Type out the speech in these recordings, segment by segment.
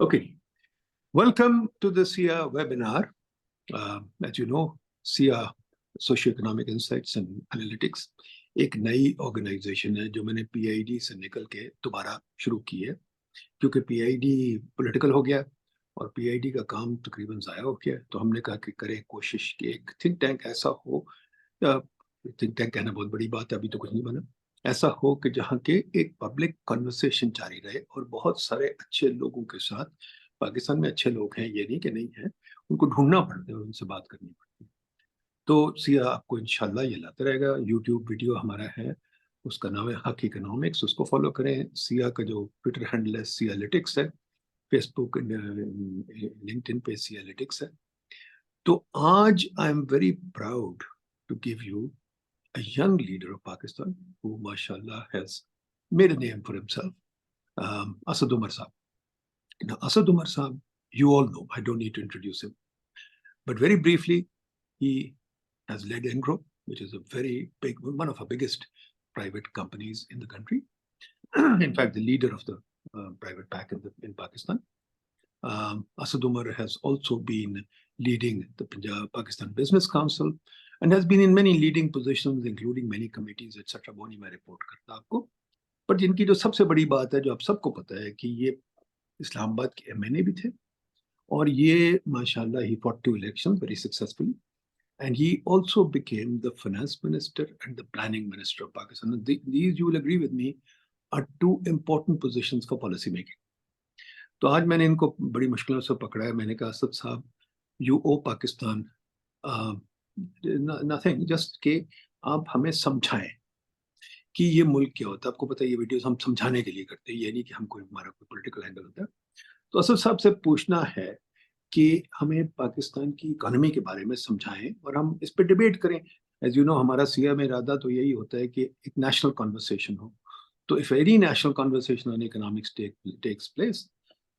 Okay, welcome to the SIA webinar. As you know, SIA Socioeconomic Insights and Analytics एक नई organisation है जो मैंने पीआईडी से निकल के दोबारा शुरू की है, क्योंकि पीआईडी पॉलिटिकल हो गया और पीआईडी का काम तकरीबन ज़ाया हो गया। तो हमने कहा कि करें कोशिश कि एक थिंक टैंक ऐसा हो, थिंक टैंक कहना बहुत बड़ी बात है, अभी तो कुछ नहीं बना, ऐसा हो कि जहाँ के एक पब्लिक कन्वर्सेशन जारी रहे और बहुत सारे अच्छे लोगों के साथ, पाकिस्तान में अच्छे लोग हैं ये नहीं कि नहीं है, उनको ढूंढना पड़ता है और उनसे बात करनी पड़ती है। तो सिया आपको इंशाल्लाह ये लाता रहेगा। यूट्यूब वीडियो हमारा है, उसका नाम है हक इकोनॉमिक्स, उसको फॉलो करें। सिया का जो ट्विटर हैंडल है सियालिटिक्स है, फेसबुक लिंक्डइन पे सियालिटिक्स है। तो आज I am very proud to give you a young leader of Pakistan who, mashallah, has made a name for himself, Asad Umar Saab. Now, Asad Umar Saab, you all know, I don't need to introduce him. But very briefly, he has led Engro, which is a very big, one of our biggest private companies in the country. In fact, the leader of the private pack in Pakistan. Asad Umar has also been leading the Pakistan Business Council and has been in many leading positions, including many committees, etc. वो नहीं मैं report करता आपको, पर जिनकी जो सबसे बड़ी बात है, जो आप सबको पता है कि ये इस्लामाबाद के एमएनए भी थे और ये माशाल्लाह he fought 2 elections very successfully, and he also became the finance minister and the planning minister of Pakistan. These, you will agree with me, are 2 important positions for policy making. तो आज मैंने इनको बड़ी मुश्किलों से पकड़ा है। मैंने कहा असद साहब, you owe Pakistan nothing, just के आप हमें समझाएं कि ये मुल्क क्या होता है। आपको पता है ये वीडियोस हम समझाने के लिए करते हैं, ये नहीं कि हम कोई हमारा कोई पॉलिटिकल एंगल होता है। तो असद साहब से पूछना है कि हमें पाकिस्तान की इकोनॉमी के बारे में समझाएं और हम इस पर डिबेट करें। एज यू नो, हमारा सिया में इरादा तो यही होता है कि एक नेशनल कॉन्वर्सेशन हो। तो if any national conversation on economics takes place,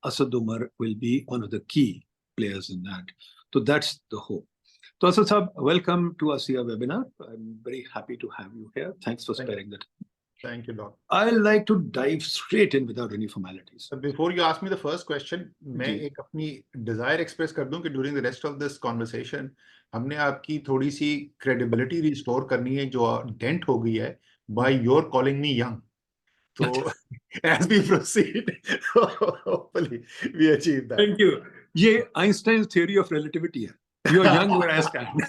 Asad Umar will be one of the key players in that. So that's the hope. So Asad Saab, welcome to our SIA webinar. I'm very happy to have you here. Thanks for sparing that. Thank you, Doc. I'd like to dive straight in without any formalities. Before you ask me the first question, मैं एक अपनी desire express कर दूं कि during the rest of this conversation हमने आपकी थोड़ी सी credibility restore करनी है जो dent हो गई है by your calling me young. So as we proceed, hopefully we achieve that. Thank you. ये Einstein's theory of relativity है. You're young where I stand.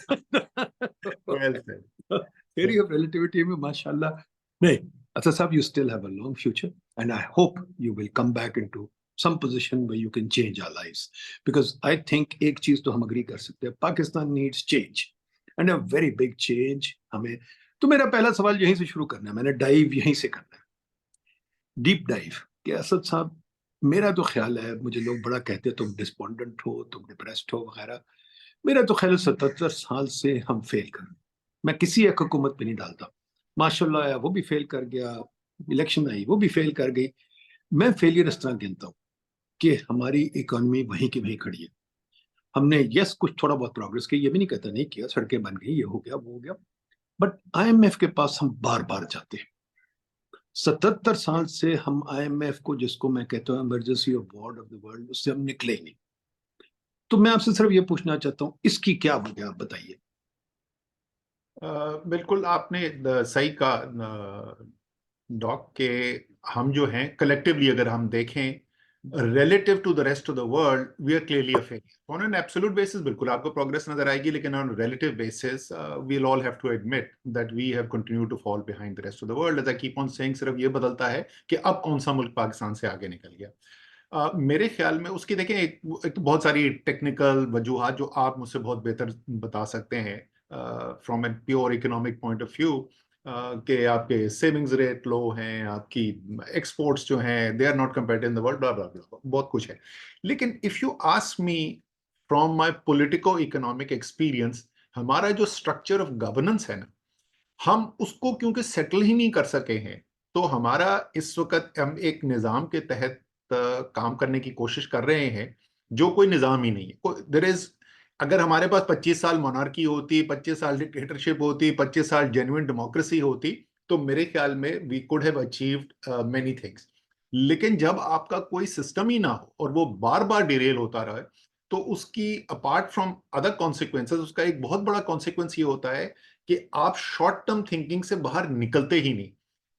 Well said. Theory of relativity में माशाल्लाह नहीं. Asad Saab, you still have a long future, and I hope you will come back into some position where you can change our lives. Because I think एक चीज तो हम agree कर सकते हैं, Pakistan needs change, and a very big change. हमें तो मेरा पहला सवाल यहीं से शुरू करना है, मैंने डाइव यहीं से करना है, डीप डाइव। कि असद साहब, मेरा तो ख्याल है, मुझे लोग बड़ा कहते हैं तुम डिस्पोंडेंट हो, तुम डिप्रेस्ड हो वगैरह। मेरा तो ख्याल 77 साल से हम फेल कर, मैं किसी एक हुकूमत पे नहीं डालता। माशाल्लाह आया वो भी फेल कर गया, इलेक्शन आई वो भी फेल कर गई। मैं फेलियर इस तरह गिनता हूँ कि हमारी इकोनॉमी वहीं की वहीं खड़ी है। हमने यस कुछ थोड़ा बहुत प्रोग्रेस की, ये भी नहीं कहता नहीं किया, सड़कें बन गई, ये हो गया वो हो गया, बट IMF के पास हम बार बार जाते हैं। 77 साल से हम IMF को, जिसको मैं कहता हूँ emergency of ward of the world, उससे हम निकले ही नहीं। तो मैं आपसे सिर्फ ये पूछना चाहता हूँ, इसकी क्या वजह आप बताइए। बिल्कुल आपने सही कहा डॉक के हम जो हैं कलेक्टिवली अगर हम देखें relative to the rest of the world, we are clearly a failure. On an absolute basis, बिल्कुल आपको progress नजर आएगी, लेकिन on a relative basis, we'll all have to admit that we have continued to fall behind the rest of the world. As I keep on saying, सिर्फ ये बदलता है कि अब कौन सा मुल्क पाकिस्तान से आगे निकल गया। मेरे ख्याल में उसकी देखें एक तो बहुत सारी टेक्निकल वजूहात जो आप मुझसे बहुत बेहतर बता सकते हैं from a pure economic point of view, कि आपके सेविंग्स रेट लो हैं, आपकी एक्सपोर्ट्स जो हैं they are not competitive in the world, blah blah blah, बहुत कुछ है। लेकिन if you ask me from my politico economic experience, हमारा जो स्ट्रक्चर ऑफ गवर्नेंस है ना, हम उसको क्योंकि सेटल ही नहीं कर सके हैं, तो हमारा इस वक्त हम एक निज़ाम के तहत काम करने की कोशिश कर रहे हैं जो कोई निज़ाम ही नहीं है। देयर इज, अगर हमारे पास 25 साल मोनार्की होती, 25 साल डिक्टेटरशिप होती, 25 साल जेन्युइन डेमोक्रेसी होती, तो मेरे ख्याल में we could have achieved many things. लेकिन जब आपका कोई सिस्टम ही ना हो और वो बार बार डिरेल होता रहे, तो उसकी अपार्ट फ्रॉम अदर कॉन्सिक्वेंसेस उसका एक बहुत बड़ा कॉन्सिक्वेंस ये होता है कि आप शॉर्ट टर्म थिंकिंग से बाहर निकलते ही नहीं।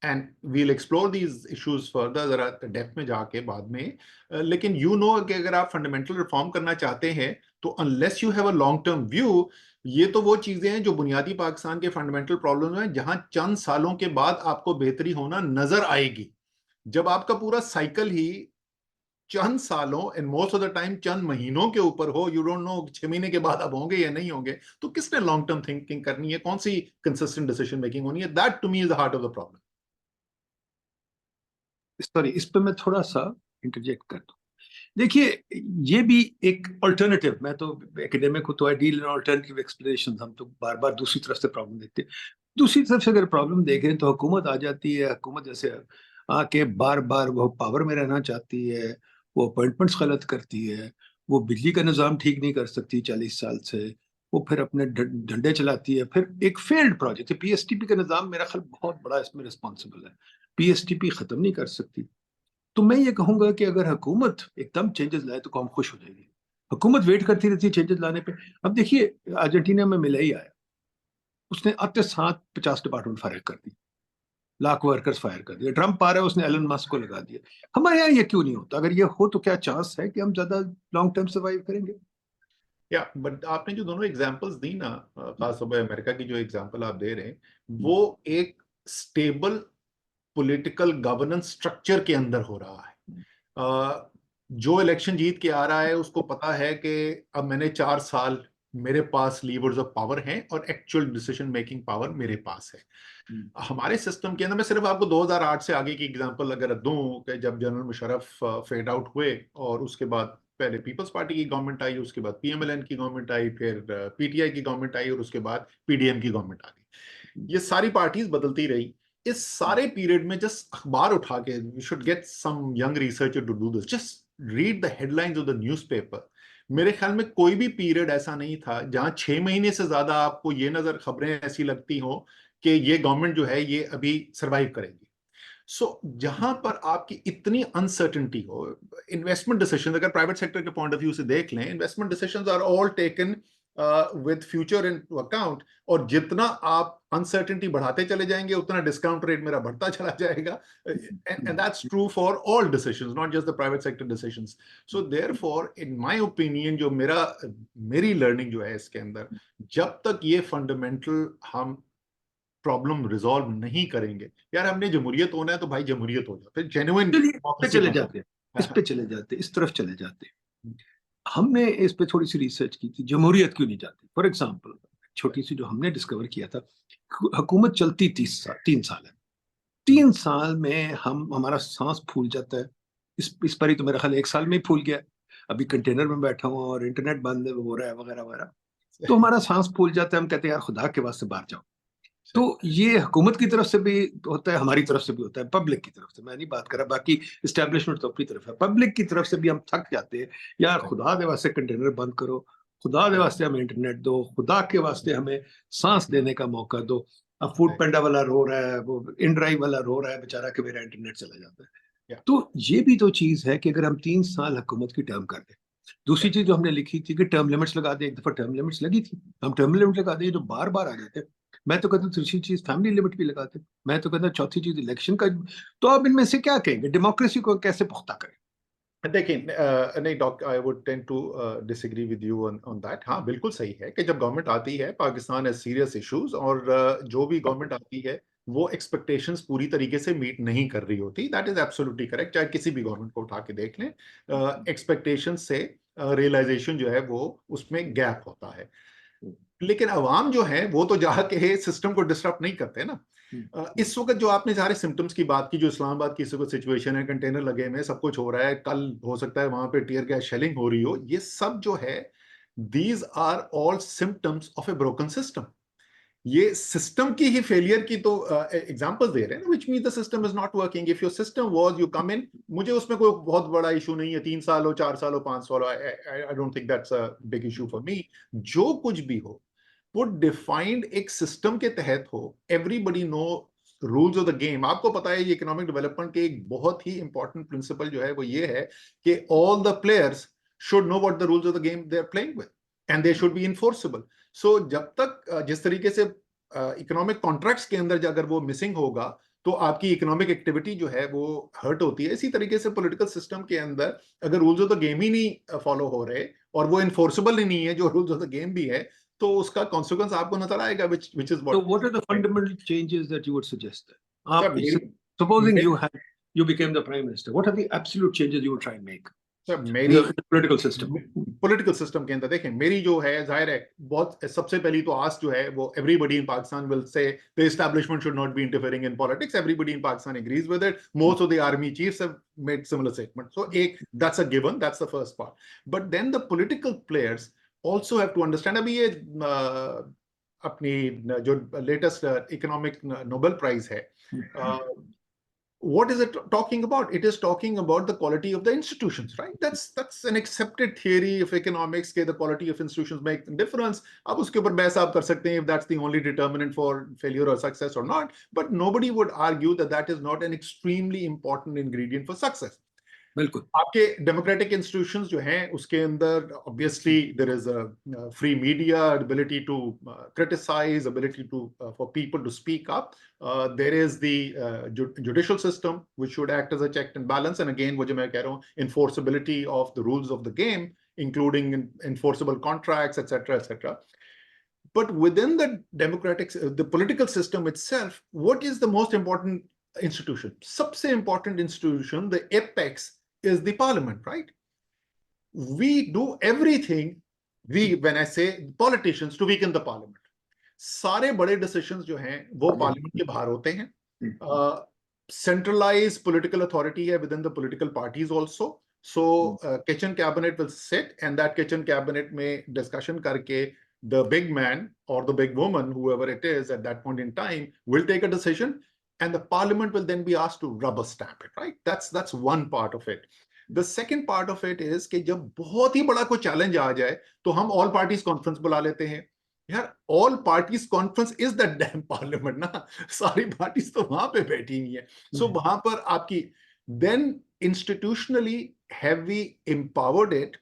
And we'll explore these issues further जरा डेप्थ में जाके बाद में। लेकिन यू नो कि अगर आप फंडामेंटल रिफॉर्म करना चाहते हैं तो unless you have a long term view, ये तो वो चीजें हैं जो बुनियादी पाकिस्तान के फंडामेंटल प्रॉब्लम हैं जहां चंद सालों के बाद आपको बेहतरी होना नजर आएगी। जब आपका पूरा साइकिल ही चंद सालों and most of the time चंद महीनों के ऊपर हो, यू डोंट नो 6 महीने के बाद अब होंगे या नहीं होंगे, तो किसने लॉन्ग टर्म थिंकिंग करनी है, कौन सी कंसिस्टेंट डिसीजन मेकिंग होनी है? That to me is the heart of the problem. Sorry, इस पे मैं थोड़ा सा इंटरजेक्ट कर दूं। देखिए, ये भी एक अल्टरनेटिव, मैं तो एकेडमिक हूं तो I deal in alternative explanation. हम तो बार बार दूसरी तरफ से प्रॉब्लम देखते हैं। दूसरी तरफ से अगर प्रॉब्लम देखें तो हुकूमत आ जाती है, हुकूमत जैसे आके बार बार वो पावर में रहना चाहती है, वो अपॉइंटमेंट्स गलत करती है, वो बिजली का निज़ाम ठीक नहीं कर सकती 40 साल से, वो फिर अपने डंडे चलाती है। फिर एक फेल्ड प्रोजेक्ट है पीएसटीपी का निज़ाम, मेरा ख्याल बहुत बड़ा इसमें रिस्पॉन्सिबल है। पीएसटीपी खत्म नहीं कर सकती। तो मैं ये कहूंगा कि अगर हुकूमत एकदम चेंजेस लाए तो कौम खुश हो जाएगी। हुकूमत वेट करती रहती है चेंजेस लाने पे। अब देखिए, अर्जेंटीना में मिलाई आया, उसने आते साथ 50 डिपार्टमेंट फायर कर दी, लाख वर्कर्स फायर कर दिए। ट्रंप आ रहा है, उसने एलन मस्क को लगा दिया। हमारे यहाँ ये क्यों नहीं होता? अगर ये हो तो क्या चांस है कि हम ज्यादा लॉन्ग टर्म सर्वाइव करेंगे? या बट आपने जो दोनों एग्जांपल्स दी ना, खासतौर पर अमेरिका की जो एग्जांपल आप दे रहे हैं, वो एक स्टेबल पॉलिटिकल गवर्नेंस स्ट्रक्चर के अंदर हो रहा है। जो इलेक्शन जीत के आ रहा है उसको पता है कि अब मैंने 4 साल, मेरे पास लीवर्स ऑफ पावर हैं और एक्चुअल डिसीजन मेकिंग पावर मेरे पास है। हमारे सिस्टम के अंदर, मैं सिर्फ आपको 2008 से आगे की एग्जांपल अगर दूं कि जब जनरल मुशर्रफ फेड आउट हुए और उसके बाद पहले पीपल्स पार्टी की गवर्नमेंट आई, उसके बाद पीएमएलएन की गवर्नमेंट आई, फिर पीटीआई की गवर्नमेंट आई और उसके बाद पीडीएम की गवर्नमेंट आ गई। ये सारी पार्टीज बदलती रही। इस सारे पीरियड में जस्ट अखबार उठा के, you should get some young researcher to do this, just read the headlines of the newspaper. मेरे ख्याल में कोई भी पीरियड ऐसा नहीं था जहां 6 महीने से ज्यादा आपको ये नजर खबरें ऐसी लगती हो कि ये गवर्नमेंट जो है ये अभी सरवाइव करेगी। सो जहां पर आपकी इतनी अनसर्टेनिटी हो, इन्वेस्टमेंट डिसीजन अगर प्राइवेट सेक्टर के पॉइंट ऑफ व्यू से देख लें, investment decisions are all taken with future in account, और जितना आप अनसर्टेनिटी बढ़ाते चले जाएंगे उतना डिस्काउंट रेट मेरा बढ़ता चला जाएगा। And that's true for all decisions, not just the private sector decisions. So therefore in my opinion, जो मेरी लर्निंग जो है इसके अंदर, जब तक ये फंडामेंटल हम प्रॉब्लम रिजॉल्व नहीं करेंगे, यार हमने जमहूरियत होना है तो भाई जमहूरियत हो जाए, फिर जेन्युइन चलिए, इस पे डेमोक्रेसी चले बनो। जाते हैं, इस पे चले जाते हैं, इस तरफ चले जाते हैं। हमने इस पे थोड़ी सी रिसर्च की थी, जमहूरियत क्यों नहीं जाती। फॉर एग्जाम्पल, छोटी सी जो हमने डिस्कवर किया था, हुकूमत चलती 30 साल, 3 साल है। 3 साल में हम हमारा सांस फूल जाता है। इस पर ही तो मेरा ख्याल 1 साल में ही फूल गया। अभी कंटेनर में बैठा हूँ और इंटरनेट बंद हो रहा है वगैरह वगैरह, तो हमारा सांस फूल जाता है। हम कहते हैं यार खुदा के वास्ते बाहर जाओ। तो ये हुकूमत की तरफ से भी होता है, हमारी तरफ से भी होता है, पब्लिक की तरफ से। मैं नहीं बात कर रहा, बाकी इस्टेब्लिशमेंट तो अपनी तरफ है, पब्लिक की तरफ से भी हम थक जाते हैं। यार खुदा के वास्ते कंटेनर बंद करो, खुदा के वास्ते हमें इंटरनेट दो, खुदा के वास्ते हमें सांस लेने का मौका दो। अब फूड पेंडा वाला रो रहा है, वो इन ड्राइव वाला रो रहा है बेचारा कि मेरा इंटरनेट चला जाता है। तो ये भी तो चीज है कि अगर हम 3 साल हुकूमत की टर्म कर दें। दूसरी चीज जो हमने लिखी थी कि टर्म लिमिट्स लगा दे। एक दफा टर्म लिमिट्स लगी थी, हम टर्म लिमिट लगा दें, जो बार बार आ जाते हैं। मैं तो कहता हूँ तीसरी चीज फैमिली लिमिट भी लगाते। मैं तो कहता हूँ चौथी चीज इलेक्शन का। तो आप इनमें से क्या कहेंगे, डेमोक्रेसी को कैसे पुख्ता करें? देखिए, नहीं doctor, I would tend to disagree with you on that. हाँ, बिल्कुल सही है कि जब गवर्नमेंट आती है, पाकिस्तान हैज सीरियस इश्यूज, और जो भी गवर्नमेंट आती है वो एक्सपेक्टेशंस पूरी तरीके से मीट नहीं कर रही होती। दैट इज एब्सोल्युटली करेक्ट, चाहे किसी भी गवर्नमेंट को उठा के देख लें। एक्सपेक्टेशंस से रियलाइजेशन जो है वो उसमें गैप होता है। लेकिन अवाम जो है वो तो जाके सिस्टम को डिस्टर्ब नहीं करते ना। इस वक्त जो आपने सारे सिम्टम्स की बात की, जो इस्लामाबाद की इस वक्त सिचुएशन है, कंटेनर लगे हुए, सब कुछ हो रहा है, कल हो सकता है वहां पे टियर गैस शेलिंग हो रही हो, ये सब जो है, these are all symptoms of a broken system. ये सिस्टम की ही फेलियर की तो एग्जांपल दे रहे हैं, which means the system is not working. If your system was, you come in, मुझे उसमें कोई बहुत बड़ा इशू नहीं है, 3 साल हो, 4 साल हो, 5 साल हो, I don't think that's a big issue for me. जो कुछ भी हो वो डिफाइंड एक सिस्टम के तहत हो, everybody know rules of the game, आपको पता है ये इकोनॉमिक डेवलपमेंट के एक बहुत ही इंपॉर्टेंट प्रिंसिपल जो है वो ये है कि all the players should know what the rules of the game they are playing with and they should be enforceable. So जब तक जिस तरीके से इकोनॉमिक कॉन्ट्रैक्ट्स के अंदर अगर वो मिसिंग होगा तो आपकी इकोनॉमिक एक्टिविटी जो है वो हर्ट होती है। इसी तरीके से पॉलिटिकल सिस्टम के अंदर अगर रूल्स ऑफ द गेम ही नहीं फॉलो हो रहे और वो इन्फोर्सेबल ही नहीं है जो रूल्स ऑफ द गेम भी है, तो उसका कॉन्सिक्वेंस आपको नजर आएगा, which is So what what are the fundamental changes that you would suggest? Sir, Supposing you became the prime minister, what are the absolute changes you would try and make sir in मेरी the political system? Political system के अंदर देखें, मेरी जो है जाहिर है बहुत सबसे पहली तो आस जो है वो everybody in Pakistan will say the establishment should not be interfering in politics. Everybody in Pakistan agrees with it, most of the army chiefs have made similar statement. So एक that's a given, that's the first part. But then the political players also have to understand. अभी ये अपनी जो latest economic Nobel prize है, what is it talking about? It is talking about the quality of the institutions, right? That's an accepted theory of economics के the quality of institutions make a difference. आप उसके ऊपर बहस आप कर सकते हैं if that's the only determinant for failure or success or not, but nobody would argue that that is not an extremely important ingredient for success. बिल्कुल। आपके डेमोक्रेटिक इंस्टीट्यूशंस जो हैं उसके अंदर obviously there is a free media, ability to criticise, ability to for people to speak up, there is the judicial system which should act as a check and balance, and again वो जो मैं कह रहा हूँ enforceability of the rules of the game including enforceable contracts, etc., etc. But within the democratic, the political system itself, what is the most important institution? सबसे important institution, the apex, is the parliament, right? We do everything, when I say politicians, to weaken the parliament. सारे बड़े decisions जो हैं वो parliament के बाहर होते हैं। Centralized political authority है within the political parties also. So kitchen cabinet will sit, and that kitchen cabinet में discussion करके the big man or the big woman, whoever it is at that point in time, will take a decision, and the parliament will then be asked to rubber stamp it, right? That's one part of it. The second part of it is कि जब बहुत ही बड़ा कोई challenge आ जाए तो हम all parties conference बुला लेते हैं। यार all parties conference is the dam parliament ना, सारी पार्टीज तो वहां पे बैठी हुई है। सो वहां पर आपकी then institutionally have we empowered it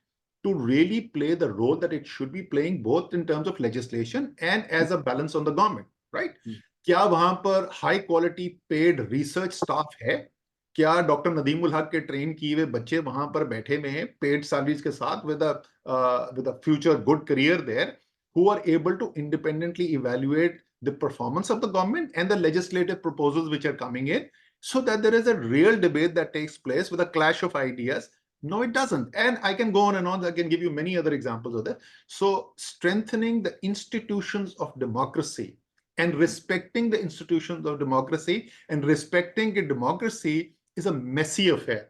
to really play the role that it should be playing, both in terms of legislation and as a balance on the government, right? क्या वहां पर high quality paid research staff है? क्या doctor Nadeem ul Haq के train किए हुए बच्चे वहां पर बैठे हुए हैं पेड सैलरीज के साथ with a future good career there, who are able to independently evaluate the performance of the government and the legislative proposals which are coming in, so that there is a real debate that takes place with a clash of ideas? No, it doesn't. And I can go on and on. I can give you many other examples of that. So strengthening the institutions of democracy and respecting the institutions of democracy and respecting a democracy is a messy affair.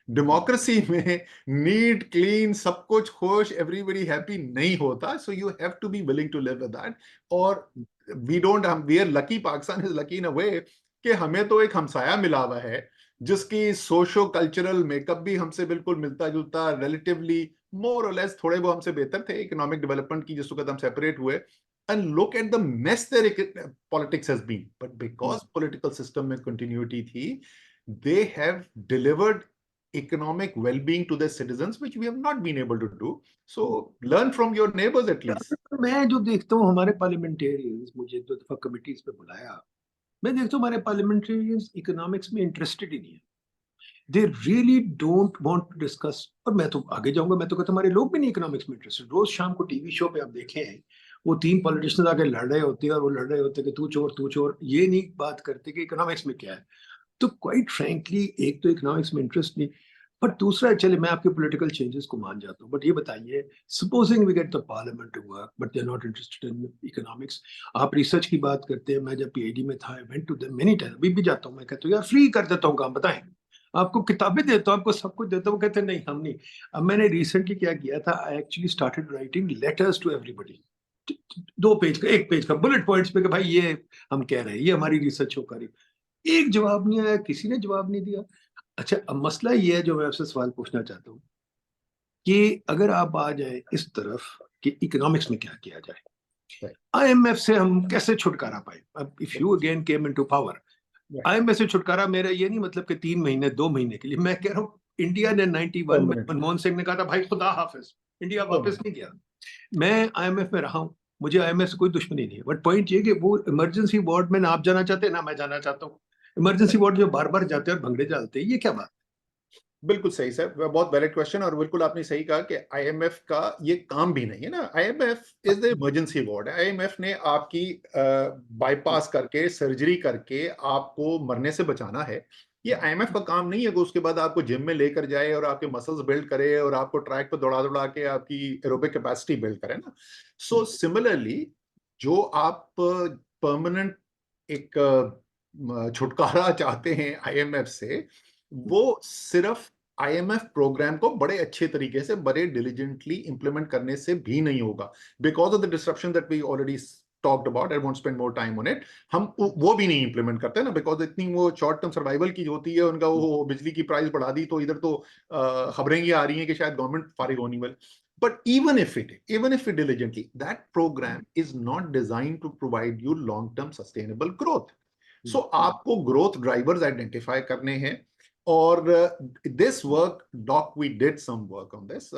Democracy में neat clean सब कुछ खुश everybody happy नहीं होता, so you have to be willing to live with that. और we are lucky, Pakistan is lucky in a way कि हमें तो एक हमसाया मिला हुआ है जिसकी सोशो कल्चरल मेकअप भी हमसे बिल्कुल मिलता जुलता, रिलेटिवली मोर और लेस थोड़े वो हमसे बेहतर थे इकोनॉमिक डेवलपमेंट की जिस वक्त हम सेपरेट हुए। And look at the mess their politics has been, but because political system में continuity थी, they have delivered economic well-being to their citizens, which we have not been able to do. So learn from your neighbors at least. मैं जो देखता हूँ हमारे parliamentarians, मुझे दो दफा कमिटीज पे बुलाया, मैं देखता हूँ हमारे पार्लियामेंटेरियंस इकोनॉमिक्स में इंटरेस्टेड ही नहीं है। They really don't want to discuss. और मैं तो आगे जाऊंगा, मैं तो कहता हूँ हमारे लोग भी नहीं इकोनॉमिक्स में इंटरेस्टेड। रोज शाम को टीवी शो पे आप देखें वो 3 पॉलिटिशियंस आके लड़ रहे होते हैं और वो लड़ रहे होते हैं कि तू चोर, ये नहीं बात करते कि इकोनॉमिक्स में क्या है। तो क्वाइट फ्रैंकली एक तो इकोनॉमिक्स में इंटरेस्ट नहीं, बट दूसरा, चले मैं आपके पॉलिटिकल चेंजेस को मान जाता हूँ, बट ये बताइए, supposing we get the parliament to work but they are not interested in economics. आप रिसर्च की बात करते हैं, मैं जब पीएचडी में था, I went to them many time, अभी भी जाता हूँ, मैं कहता हूँ यार फ्री कर देता हूँ काम, बताएं आपको किताबें देता हूँ, आपको सब कुछ देता हूँ। कहते नहीं हम नहीं। अब मैंने रिसेंटली क्या किया था, I actually started writing letters to everybody, 2 page का, 1 पेज का बुलेट पॉइंट्स पे कि भाई ये हम कह रहे हैं, ये हमारी रिसर्च हो करी। एक जवाब नहीं आया, किसी ने जवाब नहीं दिया। अच्छा, अब मसला ये है जो मैं आपसे सवाल पूछना चाहता हूँ कि अगर आप आ जाए इस तरफ कि इकोनॉमिक्स में क्या किया जाए, आईएमएफ से हम कैसे छुटकारा पाए। अब if you again came into power, Right. IMF से छुटकारा मेरा ये नहीं मतलब कि 3 महीने 2 महीने के लिए, मैं कह रहा हूँ इंडिया ने 91 में Permanent. मनमोहन सिंह ने कहा था भाई खुदा हाफिज, इंडिया वापस Permanent. नहीं गया। मैं IMF में रहा हूँ, मुझे IMF से कोई दुश्मनी नहीं है, बट पॉइंट ये कि वो इमरजेंसी वार्ड में ना आप जाना चाहते ना मैं जाना चाहता हूँ। इमरजेंसी वार्ड जो बार बार जाते हैं और भंगड़े डालते हैं, ये क्या बात? बिल्कुल सही सर, बहुत वैलिड क्वेश्चन, और बिल्कुल आपने सही कहा कि आईएमएफ का ये काम भी नहीं है ना। IMF is the emergency ward. IMF ने आपकी बाईपास करके, सर्जरी करके आपको मरने से बचाना है। ये आईएमएफ का काम नहीं है कि उसके बाद आपको जिम में लेकर जाए और आपके मसल्स बिल्ड करे और आपको ट्रैक पर दौड़ा दौड़ा के आपकी एरोबिक कैपेसिटी बिल्ड करे ना। सो सिमिलरली जो आप परमानेंट एक छुटकारा चाहते हैं आईएमएफ से, वो सिर्फ आईएमएफ प्रोग्राम को बड़े अच्छे तरीके से, बड़े डिलीजेंटली इंप्लीमेंट करने से भी नहीं होगा, because of the disruption that we already talked about. I won't spend more time on it. हम वो भी नहीं इंप्लीमेंट करते ना, बिकॉज इतनी वो शॉर्ट टर्म सर्वाइवल की होती है उनका। वो बिजली की प्राइस बढ़ा दी तो इधर तो खबरें ये आ रही हैं कि शायद गवर्नमेंट फारिग होने वाली। But even if it diligently, that program is not designed to provide you long-term sustainable growth. So आपको growth drivers identify करने हैं, और this work, doc, we did some work on this.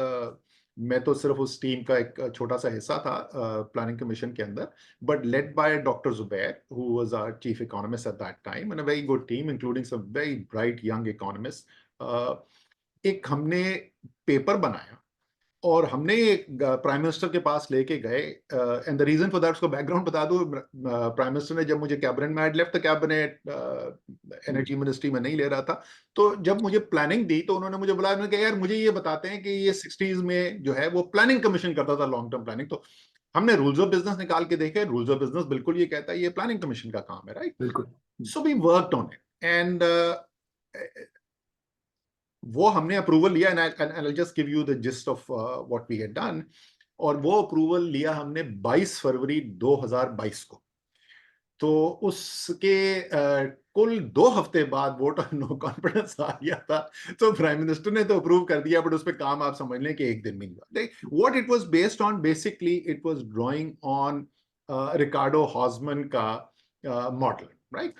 मैं तो सिर्फ उस टीम का एक छोटा सा हिस्सा था प्लानिंग कमीशन के अंदर, but led by Dr. Zubair, who was our chief economist at that time, and a very good team, including some very bright young economists. एक हमने पेपर बनाया और हमने प्राइम मिनिस्टर के पास लेके गए, and the reason for that, उसको बैकग्राउंड बता दूं। प्राइम मिनिस्टर ने जब मुझे कैबिनेट में, I left the cabinet, energy ministry में नहीं ले रहा था, तो जब मुझे प्लानिंग दी तो उन्होंने मुझे बुलाया। उन्होंने कहा यार मुझे ये बताते हैं कि ये 60s में जो है वो प्लानिंग कमीशन करता था, लॉन्ग टर्म प्लानिंग। तो हमने रूल्स ऑफ बिजनेस निकाल के देखे। रूल्स ऑफ बिजनेस बिल्कुल ये कहता है ये प्लानिंग कमीशन का काम है, राइट? बिल्कुल। So we worked on it, and वो हमने अप्रूवल लिया, and I just give you the gist of what we had done. और वो अप्रूवल लिया हमने 22 फरवरी 2022 को। तो उसके कुल 2 हफ्ते बाद वोट ऑफ नो कॉन्फिडेंस आ गया था। तो प्राइम मिनिस्टर ने तो अप्रूव कर दिया, बट उस पर काम आप समझ लें कि एक दिन में नहीं हुआ। What it was based on, basically it was drawing on Ricardo Hausmann का model, right?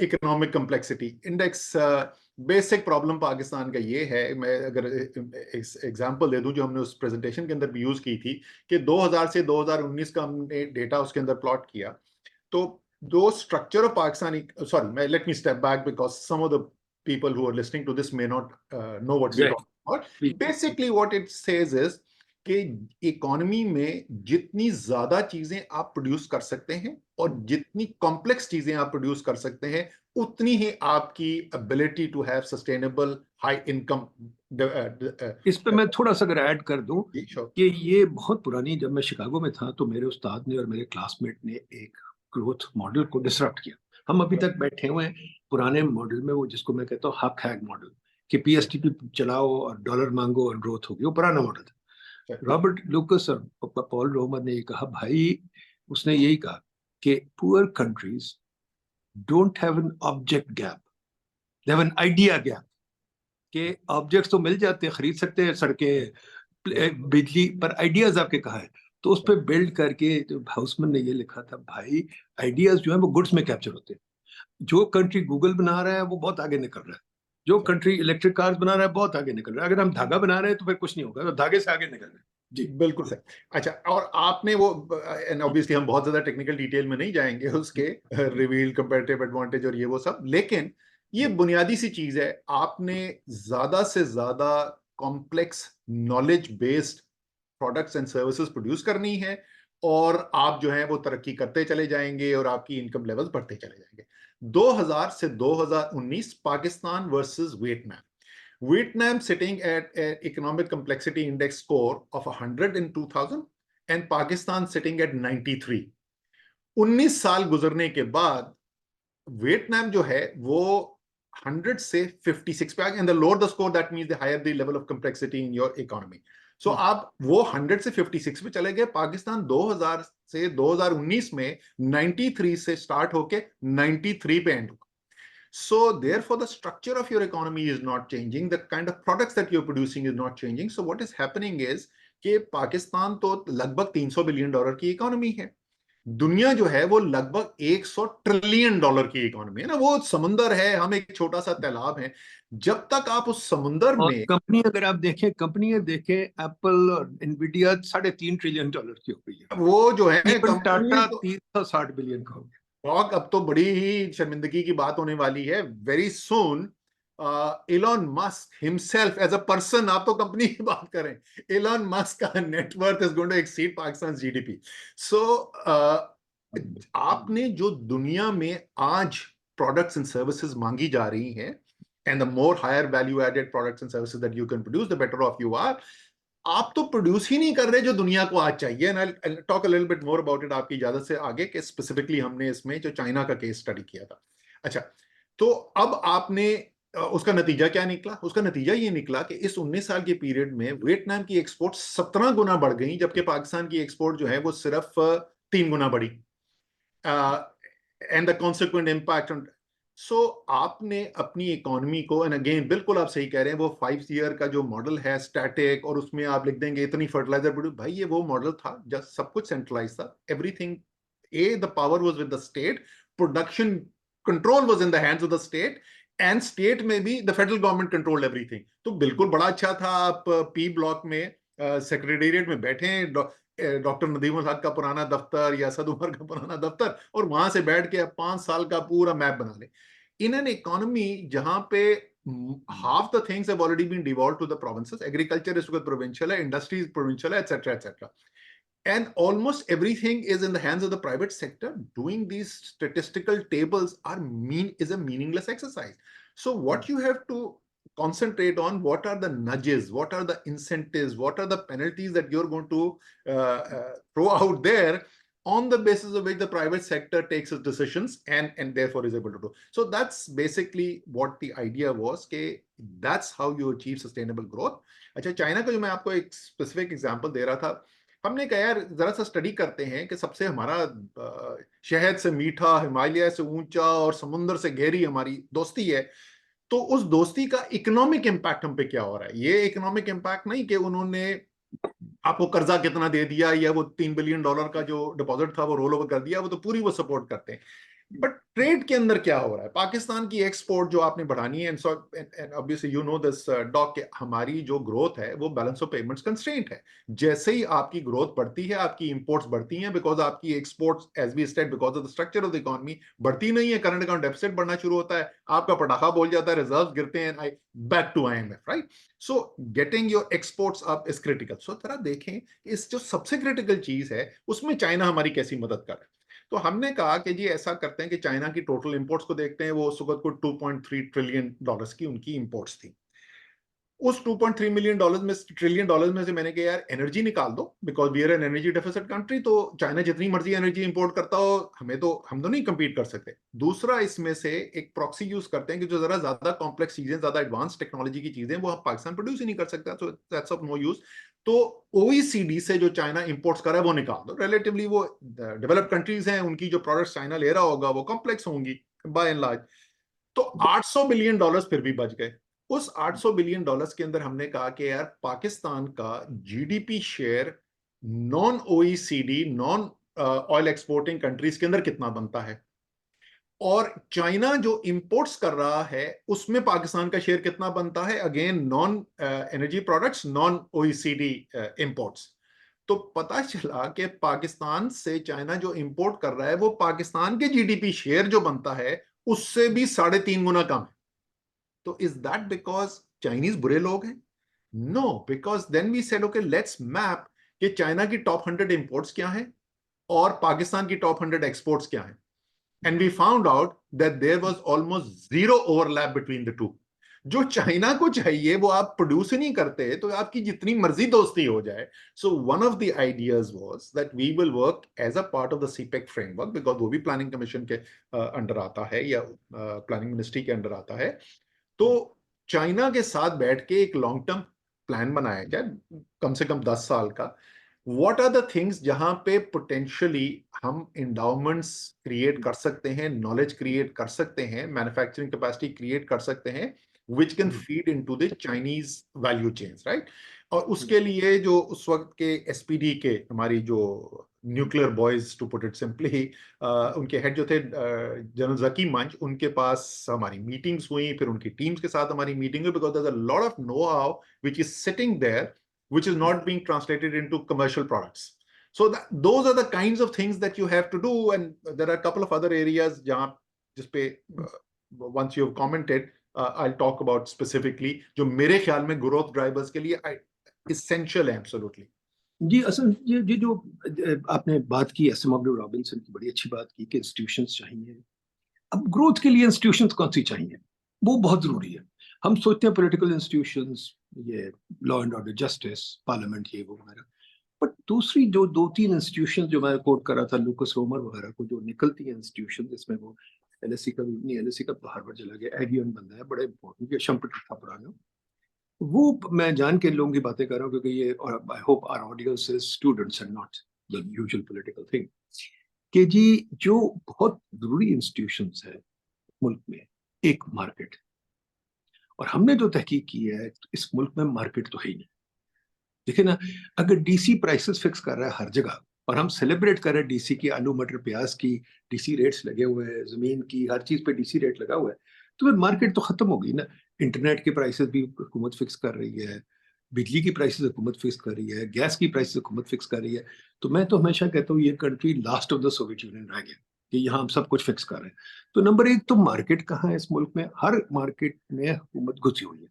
Economic complexity index. Basic problem Pakistan का ये है, मैं अगर एग्जांपल दे दूं जो हमने उस प्रेजेंटेशन के अंदर भी यूज की थी, कि 2000 से 2019 का हमने डेटा उसके अंदर प्लॉट किया। तो दो structure of Pakistani, sorry, let me step back because some of the people who are listening to this may not know what we're talking about. Basically what it says is कि economy में जितनी ज्यादा चीजें आप produce कर सकते हैं और जितनी कॉम्प्लेक्स चीजें आप प्रोड्यूस कर सकते हैं, उतनी ही आपकी ability to have sustainable high income. इस पे मैं थोड़ा सा अगर ऐड कर दूं Sure. कि ये बहुत पुरानी, जब मैं शिकागो में था तो मेरे उस्ताद ने और मेरे क्लासमेट ने एक ग्रोथ मॉडल को डिसरप्ट किया। हम अभी तक बैठे हुए हैं पुराने मॉडल में, वो जिसको मैं कहता हूँ हक हैग मॉडल, कि पीएसटीपी चलाओ और डॉलर मांगो और ग्रोथ होगी। वो पुराना मॉडल था। रॉबर्ट लुकस और पॉल रोमर ने ये कहा भाई, उसने यही कहा कि poor countries don't have an object gap, they have an idea gap. के ऑब्जेक्ट्स तो मिल जाते हैं, खरीद सकते हैं, सड़कें, बिजली, पर आइडियाज आपके कहाँ है? तो उस पर बिल्ड करके जो हाउसमैन ने ये लिखा था, भाई आइडियाज जो है वो गुड्स में कैप्चर होते हैं। जो कंट्री गूगल बना रहा है वो बहुत आगे निकल रहा है, जो कंट्री इलेक्ट्रिक कार्स बना रहा है बहुत आगे निकल रहा है। अगर हम धागा बना रहे हैं तो फिर कुछ नहीं होगा, तो धागे से आगे निकल रहे हैं। जी बिल्कुल सही। अच्छा, और आपने वो, एंड ऑब्वियसली हम बहुत ज्यादा टेक्निकल डिटेल में नहीं जाएंगे उसके, रिवील कंपैरेटिव एडवांटेज और ये वो सब, लेकिन ये बुनियादी सी चीज है। आपने ज्यादा से ज्यादा complex knowledge based products and services produce करनी है, और आप जो है वो तरक्की करते चले जाएंगे और आपकी इनकम लेवल्स बढ़ते चले जाएंगे। 2000 से 2019 Pakistan versus Vietnam. Vietnam sitting at an economic complexity index score of 100 in 2000 and Pakistan sitting at 93. 19 साल गुजरने के बाद वियतनाम जो है वो 100 से 56 पे आ गया। And the lower the score that means the higher the level of complexity in your economy. So आप वो 100 से 56 पे चले गए। पाकिस्तान 2000 से 2019 में 93 से स्टार्ट होके 93 पे एंड हुआ। So therefore the structure of your economy is not changing, the kind of products that you're producing is not changing. So what is happening is कि पाकिस्तान तो लगभग $300 बिलियन की इकोनॉमी है, दुनिया जो है वो लगभग 100 ट्रिलियन डॉलर की इकोनॉमी है ना, वो समुंदर है, हम एक छोटा सा तालाब है। जब तक आप उस समुंदर और में, कंपनी अगर आप देखें, कंपनियां देखें, एप्पल और इनविडिया $3.5 ट्रिलियन की हो गई है। वो जो है इवन टाटा कंपनियां तो 360 बिलियन का हो गया। और अब तो बड़ी ही शर्मिंदगी की बात होने वाली है very soon. Elon Musk himself as a person, आप तो कंपनी की बात करें, इलॉन मस्क का net worth is going to exceed Pakistan GDP. So आपने जो दुनिया में आज प्रोडक्ट्स एंड सर्विसेज मांगी जा रही हैं, and the more higher value added products and services that you can produce the better off you are. आप तो प्रोड्यूस ही नहीं कर रहे जो दुनिया को आज चाहिए। And talk a little bit more about it आपकी इजाजत से आगे, कि स्पेसिफिकली हमने इसमें जो चाइना का केस स्टडी किया था। अच्छा, तो अब आपने उसका नतीजा क्या निकला? उसका नतीजा ये निकला कि इस 19 साल के पीरियड में वियतनाम की एक्सपोर्ट 17 गुना बढ़ गई, जबकि पाकिस्तान की एक्सपोर्ट जो है वो सिर्फ 3 गुना बढ़ी। And the consequent impact on, so आपने अपनी इकोनॉमी को, एंड अगेन बिल्कुल आप सही कह रहे हैं, वो 5 ईयर का जो मॉडल है स्टैटिक, और उसमें आप लिख देंगे इतनी फर्टिलाइजर प्रोड्यूस, भाई ये वो मॉडल था जब सब कुछ सेंट्रलाइज था, everything, the power was with the state, production control was in the hands of the state, and state में भी the federal government controlled everything. तो बिल्कुल बड़ा अच्छा था। आप पी ब्लॉक में सेक्रेटेरिएट में बैठे हैं, डॉक्टर नदीम उल हक का पुराना दफ्तर या असद उमर का पुराना दफ्तर, और वहां से बैठ के 5 साल का पूरा मैप बना ले। इन एन इकोनॉमी जहां पे half the things have already been devolved to the provinces, agriculture is provincial है, industry is provincial है, etc. And almost everything is in the hands of the private sector. Doing these statistical tables is a meaningless exercise. So what you have to concentrate on, what are the nudges, what are the incentives, what are the penalties that you're going to throw out there, on the basis of which the private sector takes its decisions and therefore is able to do. So that's basically what the idea was, कि that's how you achieve sustainable growth. अच्छा, China का जो मैं आपको एक specific example दे रहा था, हमने कहा यार जरा सा स्टडी करते हैं कि सबसे हमारा शहद से मीठा, हिमालय से ऊंचा और समुद्र से गहरी हमारी दोस्ती है, तो उस दोस्ती का इकोनॉमिक इंपैक्ट हम पे क्या हो रहा है। ये इकोनॉमिक इंपैक्ट नहीं कि उन्होंने आपको कर्जा कितना दे दिया, या वो $3 बिलियन का जो डिपॉजिट था वो रोल ओवर कर दिया, वो तो पूरी वो सपोर्ट करते हैं। बट ट्रेड के अंदर क्या हो रहा है, पाकिस्तान की एक्सपोर्ट जो आपने बढ़ानी है, and obviously you know this doc, के हमारी जो ग्रोथ है वो बैलेंस ऑफ पेमेंट्स कंस्ट्रेंट है। जैसे ही आपकी ग्रोथ बढ़ती है, आपकी इंपोर्ट्स बढ़ती हैं, बिकॉज आपकी exports as we state because of the structure of the economy बढ़ती नहीं है, करंट अकाउंट डेफिसिट बढ़ना शुरू होता है, आपका पटाखा बोल जाता है, रिजर्व गिरते हैं, back to IMF, right. So getting your exports up is critical. So जरा देखें इस जो सबसे क्रिटिकल चीज है उसमें चाइना हमारी कैसी मदद कर रहा है। तो हमने कहा कि जी ऐसा करते हैं कि चाइना की टोटल इंपोर्ट्स को देखते हैं, वो उस वक्त को $2.3 ट्रिलियन की उनकी इंपोर्ट्स थी। उस $2.3 ट्रिलियन में से मैंने कहा यार एनर्जी निकाल दो, because we are an energy deficit country, तो चाइना जितनी मर्जी एनर्जी इंपोर्ट करता हो, हम तो नहीं कंपीट कर सकते। दूसरा, इसमें से एक प्रॉक्सी यूज करते हैं कि जो जरा ज्यादा कॉम्प्लेक्स चीजें, ज्यादा एडवांस टेक्नोलॉजी की चीजें, वो पाकिस्तान प्रोड्यूस ही नहीं कर सकता, तो दैट्स ऑफ नो यूज। तो OECD से जो चाइना इंपोर्ट्स कर रहा है वो निकाल दो। रिलेटिवली वो डेवलप्ड कंट्रीज हैं, उनकी जो प्रोडक्ट्स चाइना ले रहा होगा वो कॉम्प्लेक्स होंगी बाय एंड लार्ज। तो $800 बिलियन फिर भी बच गए। उस $800 बिलियन के अंदर हमने कहा कि यार पाकिस्तान का GDP share non OECD, non oil exporting countries के अंदर कितना बनता है, और चाइना जो इंपोर्ट्स कर रहा है उसमें पाकिस्तान का शेयर कितना बनता है, again non energy products, non OECD imports. तो पता चला कि पाकिस्तान से चाइना जो इंपोर्ट कर रहा है वो पाकिस्तान के जीडीपी शेयर जो बनता है उससे भी 3.5 गुना कम है। तो इज दैट बिकॉज चाइनीज बुरे लोग हैं? No, because then we said okay let's map कि चाइना की टॉप 100 इंपोर्ट्स क्या है और पाकिस्तान की टॉप 100 एक्सपोर्ट्स क्या है, and we found out that there was almost zero overlap between the two. जो चाइना को चाहिए वो आप प्रोड्यूस ही नहीं करते, तो आपकी जितनी मर्जी दोस्ती हो जाए। So one of the ideas was that we will work as a part of the CPEC framework, because वो भी प्लानिंग कमीशन के अंडर आता है, या प्लानिंग मिनिस्ट्री के अंडर आता है। तो चाइना के साथ बैठ के एक लॉन्ग टर्म प्लान बनाया जाए, कम से कम 10 साल का। व्हाट आर द थिंग्स जहां पे पोटेंशियली हम इंडाउमेंट्स क्रिएट कर सकते हैं, नॉलेज क्रिएट कर सकते हैं, मैन्युफैक्चरिंग कैपेसिटी क्रिएट कर सकते हैं, which can feed into the Chinese value chains, right? और उसके लिए जो उस वक्त के SPD के हमारी जो nuclear boys to put it simply, उनके हेड जो थे जनरल जकी मंच, उनके पास हमारी मीटिंग्स हुई, फिर उनकी टीम्स के साथ हमारी मीटिंग हुई, because there is a lot of know how which is sitting there which is not being translated into commercial products. So those are the kinds of things that you have to do, and there are a couple of other areas jahan jis pe once you have commented, I'll talk about specifically jo mere khayal mein growth drivers ke liye essential hai absolutely. जी असल ये जो आपने बात की एसएमडब्ल्यू Robinson की, बड़ी अच्छी बात की कि इंस्टीट्यूशंस चाहिए। अब ग्रोथ के लिए इंस्टीट्यूशंस कौन सी चाहिए, वो बहुत जरूरी है। हम सोचते हैं पॉलिटिकल इंस्टीट्यूशंस, ये law and order, justice, parliament, ये वो वगैरह, बट दूसरी जो 2-3 इंस्टीट्यूशन जो मैं कोट कर रहा था, लूकस रोमर वगैरह को, जो निकलती है इंस्टीट्यूशन, जिसमें वो एलएससी का नहीं, एलएससी का तो हार्वर्ड चला गया, एवियन बंदा है, बड़ा इंपॉर्टेंट, ये शम्पट था पुराना, वो मैं जान के लोगों की बातें कर रहा हूँ क्योंकि ये, और I hope our audience is students and not the usual political thing, कि जी जो बहुत जरूरी इंस्टीट्यूशंस है मुल्क में, एक मार्केट, और हमने जो तहकीक की है इस मुल्क में मार्केट तो है ही नहीं। देखिए ना, अगर डीसी प्राइसेस फिक्स कर रहा है हर जगह, और हम सेलिब्रेट कर रहे हैं डीसी की, आलू मटर प्याज की डीसी रेट्स लगे हुए हैं, जमीन की हर चीज पे डीसी रेट लगा हुआ है, तो फिर मार्केट तो खत्म हो गई ना। इंटरनेट की प्राइसेस भी हुकूमत फिक्स कर रही है, बिजली की प्राइसेस हुकूमत फिक्स कर रही है, गैस की प्राइसेस हुकूमत फिक्स कर रही है। तो मैं तो हमेशा कहता हूँ ये country last of the Soviet union रह गया कि यहाँ हम सब कुछ फिक्स कर रहे हैं। तो नंबर एक तो मार्केट कहाँ है इस मुल्क में? हर मार्केट में हुकूमत घुसी हुई है।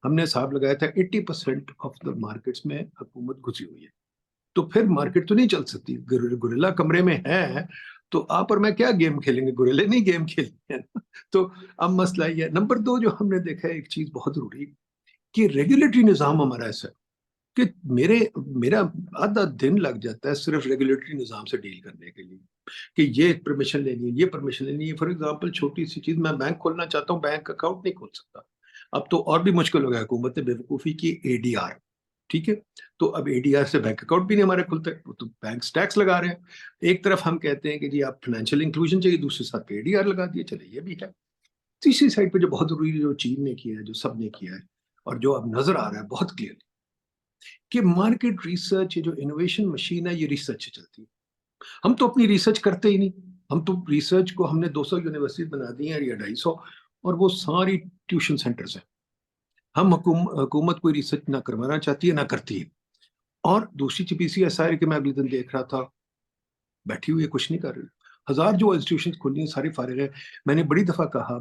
हमने हिसाब लगाया था 80% ऑफ द मार्केट्स में हुकूमत घुसी हुई है। तो फिर मार्केट तो नहीं चल सकती। गुरिल्ला कमरे में है तो आप और मैं क्या गेम खेलेंगे? गुरिल्ले नहीं गेम खेलेंगे। तो अब मसला ये है। नंबर 2 जो हमने देखा है, एक चीज बहुत जरूरी, कि रेगुलेटरी निजाम हमारा ऐसा है कि मेरा आधा दिन लग जाता है सिर्फ रेगुलेटरी निजाम से डील करने के लिए, कि ये परमिशन लेनी है, ये परमिशन लेनी है। फॉर एग्जांपल छोटी सी चीज, मैं बैंक खोलना चाहता हूँ, बैंक अकाउंट नहीं खोल सकता। अब तो और भी मुश्किल हो गया, हुकूमत ने बेवकूफ़ी की, एडीआर, ठीक है, तो अब एडीआर से बैंक अकाउंट भी नहीं हमारे खुलते, तो बैंक टैक्स लगा रहे हैं। एक तरफ हम कहते हैं कि जी आप फाइनेंशियल इंक्लूजन चाहिए, दूसरे साथ पे एडीआर लगा दिए, चले ये भी है। तीसरी साइड पे जो बहुत जरूरी, जो चीन ने किया है, जो सब ने किया है, और जो अब नजर आ रहा है बहुत क्लियरली, कि मार्केट रिसर्च, जो इनोवेशन मशीन है, ये रिसर्च से चलती है। हम तो अपनी रिसर्च करते ही नहीं। हम तो रिसर्च को, हमने 200 यूनिवर्सिटी बना दी है या 250, और वो सारी ट्यूशन सेंटर्स हैं। हम हुकूमत कोई रिसर्च ना करवाना चाहती है, ना करती है। और दूसरी चीज ऐसा है कि मैं अगले दिन देख रहा था, बैठी हुई है, कुछ नहीं कर रही, 1000 जो इंस्टीट्यूशन खुली हैं सारी फारिग है। मैंने बड़ी दफा कहा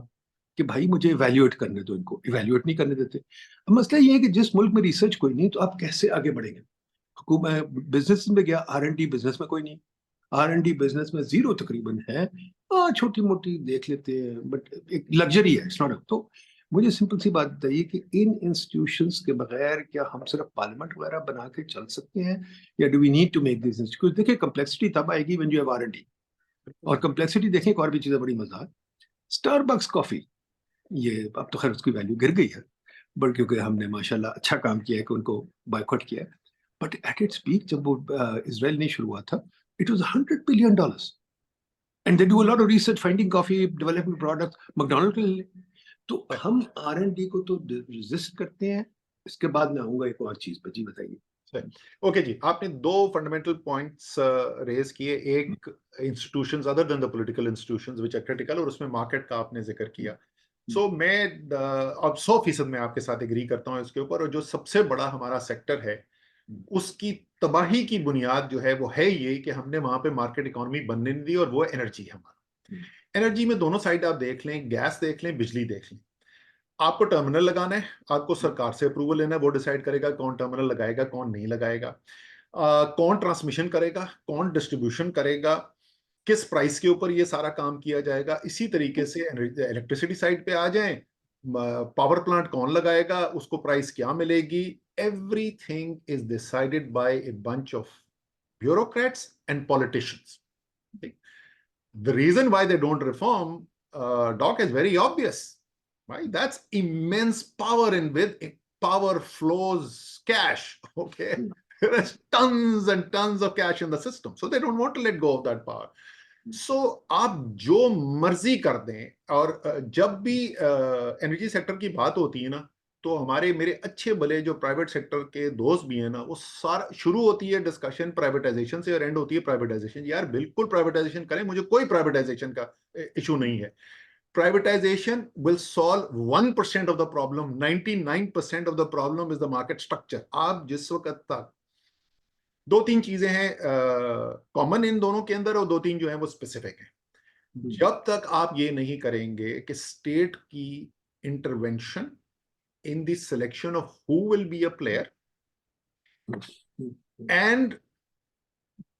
कि भाई मुझे इवेल्युएट करने दो, इनको इवेल्युएट नहीं करने देते। अब मसला ये है कि जिस मुल्क में रिसर्च कोई नहीं, तो आप कैसे आगे बढ़ेंगे? हुकूमत बिजनेस में गया, R&D बिजनेस में कोई नहीं, R&D बिजनेस में जीरो तकरीबन है। छोटी मोटी देख लेते हैं, बट एक लग्जरी है, इट्स नॉट। तो मुझे सिंपल सी बात बताइए कि इन इंस्टीट्यूशंस के बगैर क्या हम सिर्फ पार्लियामेंट वगैरह बना के चल सकते हैं, या do we need to make this institute? देखिए, कम्प्लेक्सिटी तब आएगी व्हेन यू हैव R&D, और कम्प्लेक्सिटी देखें, एक और भी चीजें बड़ी मजा है। स्टारबक्स कॉफी, ये अब तो खैर उसकी वैल्यू गिर गई है, बट क्योंकि हमने माशाल्लाह अच्छा काम किया है कि उनको बायकॉट किया है। बट एट इट्स पीक, जब वो इसराइल नहीं शुरू हुआ था, it was $100 billion, and they do a lot of research, finding coffee, developing product. McDonald के लिए तो हम R&D को तो रेजिस्ट करते हैं। इसके बाद मैं आऊंगा एक और चीज पे, जी बताइए। ओके जी, आपने दो फंडामेंटल पॉइंट्स रेज किए, एक institutions other than the political institutions which are critical, और उसमें मार्केट का आपने जिक्र किया। सो मैं अब 100% मैं आपके साथ एग्री करता हूं इसके ऊपर। और जो सबसे बड़ा हमारा सेक्टर है, उसकी तबाही की बुनियाद जो है वो है ये कि हमने वहां पे मार्केट इकोनॉमी बनने नहीं दी, और वो एनर्जी है हमारा। एनर्जी में दोनों साइड आप देख लें, गैस देख लें, बिजली देख लें। आपको टर्मिनल लगाना है, आपको सरकार से अप्रूवल लेना है, वो डिसाइड करेगा कौन टर्मिनल लगाएगा, कौन नहीं लगाएगा, कौन ट्रांसमिशन करेगा, कौन डिस्ट्रीब्यूशन करेगा, किस प्राइस के ऊपर ये सारा काम किया जाएगा। इसी तरीके से इलेक्ट्रिसिटी साइड पे आ जाएं, पावर प्लांट कौन लगाएगा, उसको प्राइस क्या मिलेगी। Everything is decided by a bunch of bureaucrats and politicians. The reason why they don't reform, Doc, is very obvious, right? That's immense power, and with power flows cash. Okay, there's tons and tons of cash in the system, so they don't want to let go of that power. सो आप जो मर्जी कर दें, और जब भी energy sector की बात होती है ना, तो हमारे मेरे अच्छे भले जो प्राइवेट सेक्टर के दोस्त भी हैं ना, वो सारा शुरू होती है डिस्कशन प्राइवेटाइजेशन से और एंड होती है प्राइवेटाइजेशन। यार बिल्कुल प्राइवेटाइजेशन करें, मुझे कोई प्राइवेटाइजेशन का इशू नहीं है। Privatization will solve 1% of the problem. 99% of the problem is the market structure. आप जिस वक्त तक दो तीन चीजें हैं कॉमन इन दोनों के अंदर, और दो तीन जो हैं वो स्पेसिफिक हैं। जब तक आप ये नहीं करेंगे कि स्टेट की intervention in the selection of who will be a player and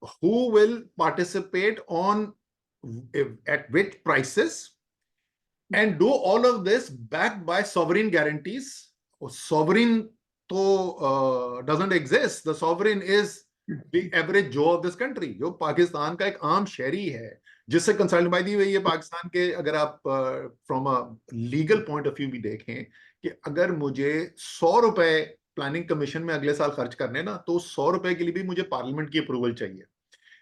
who will participate on at which prices, and do all of this backed by sovereign guarantees. Sovereign to doesn't exist. The sovereign is the average Joe of this country, जो पाकिस्तान का एक आम शहरी है, जिससे consult by the हुई है पाकिस्तान के। अगर आप from a legal point of view भी देखें कि अगर मुझे 100 रुपए प्लानिंग कमीशन में अगले साल खर्च करने ना, तो 100 रुपए के लिए भी मुझे पार्लियामेंट की अप्रूवल चाहिए।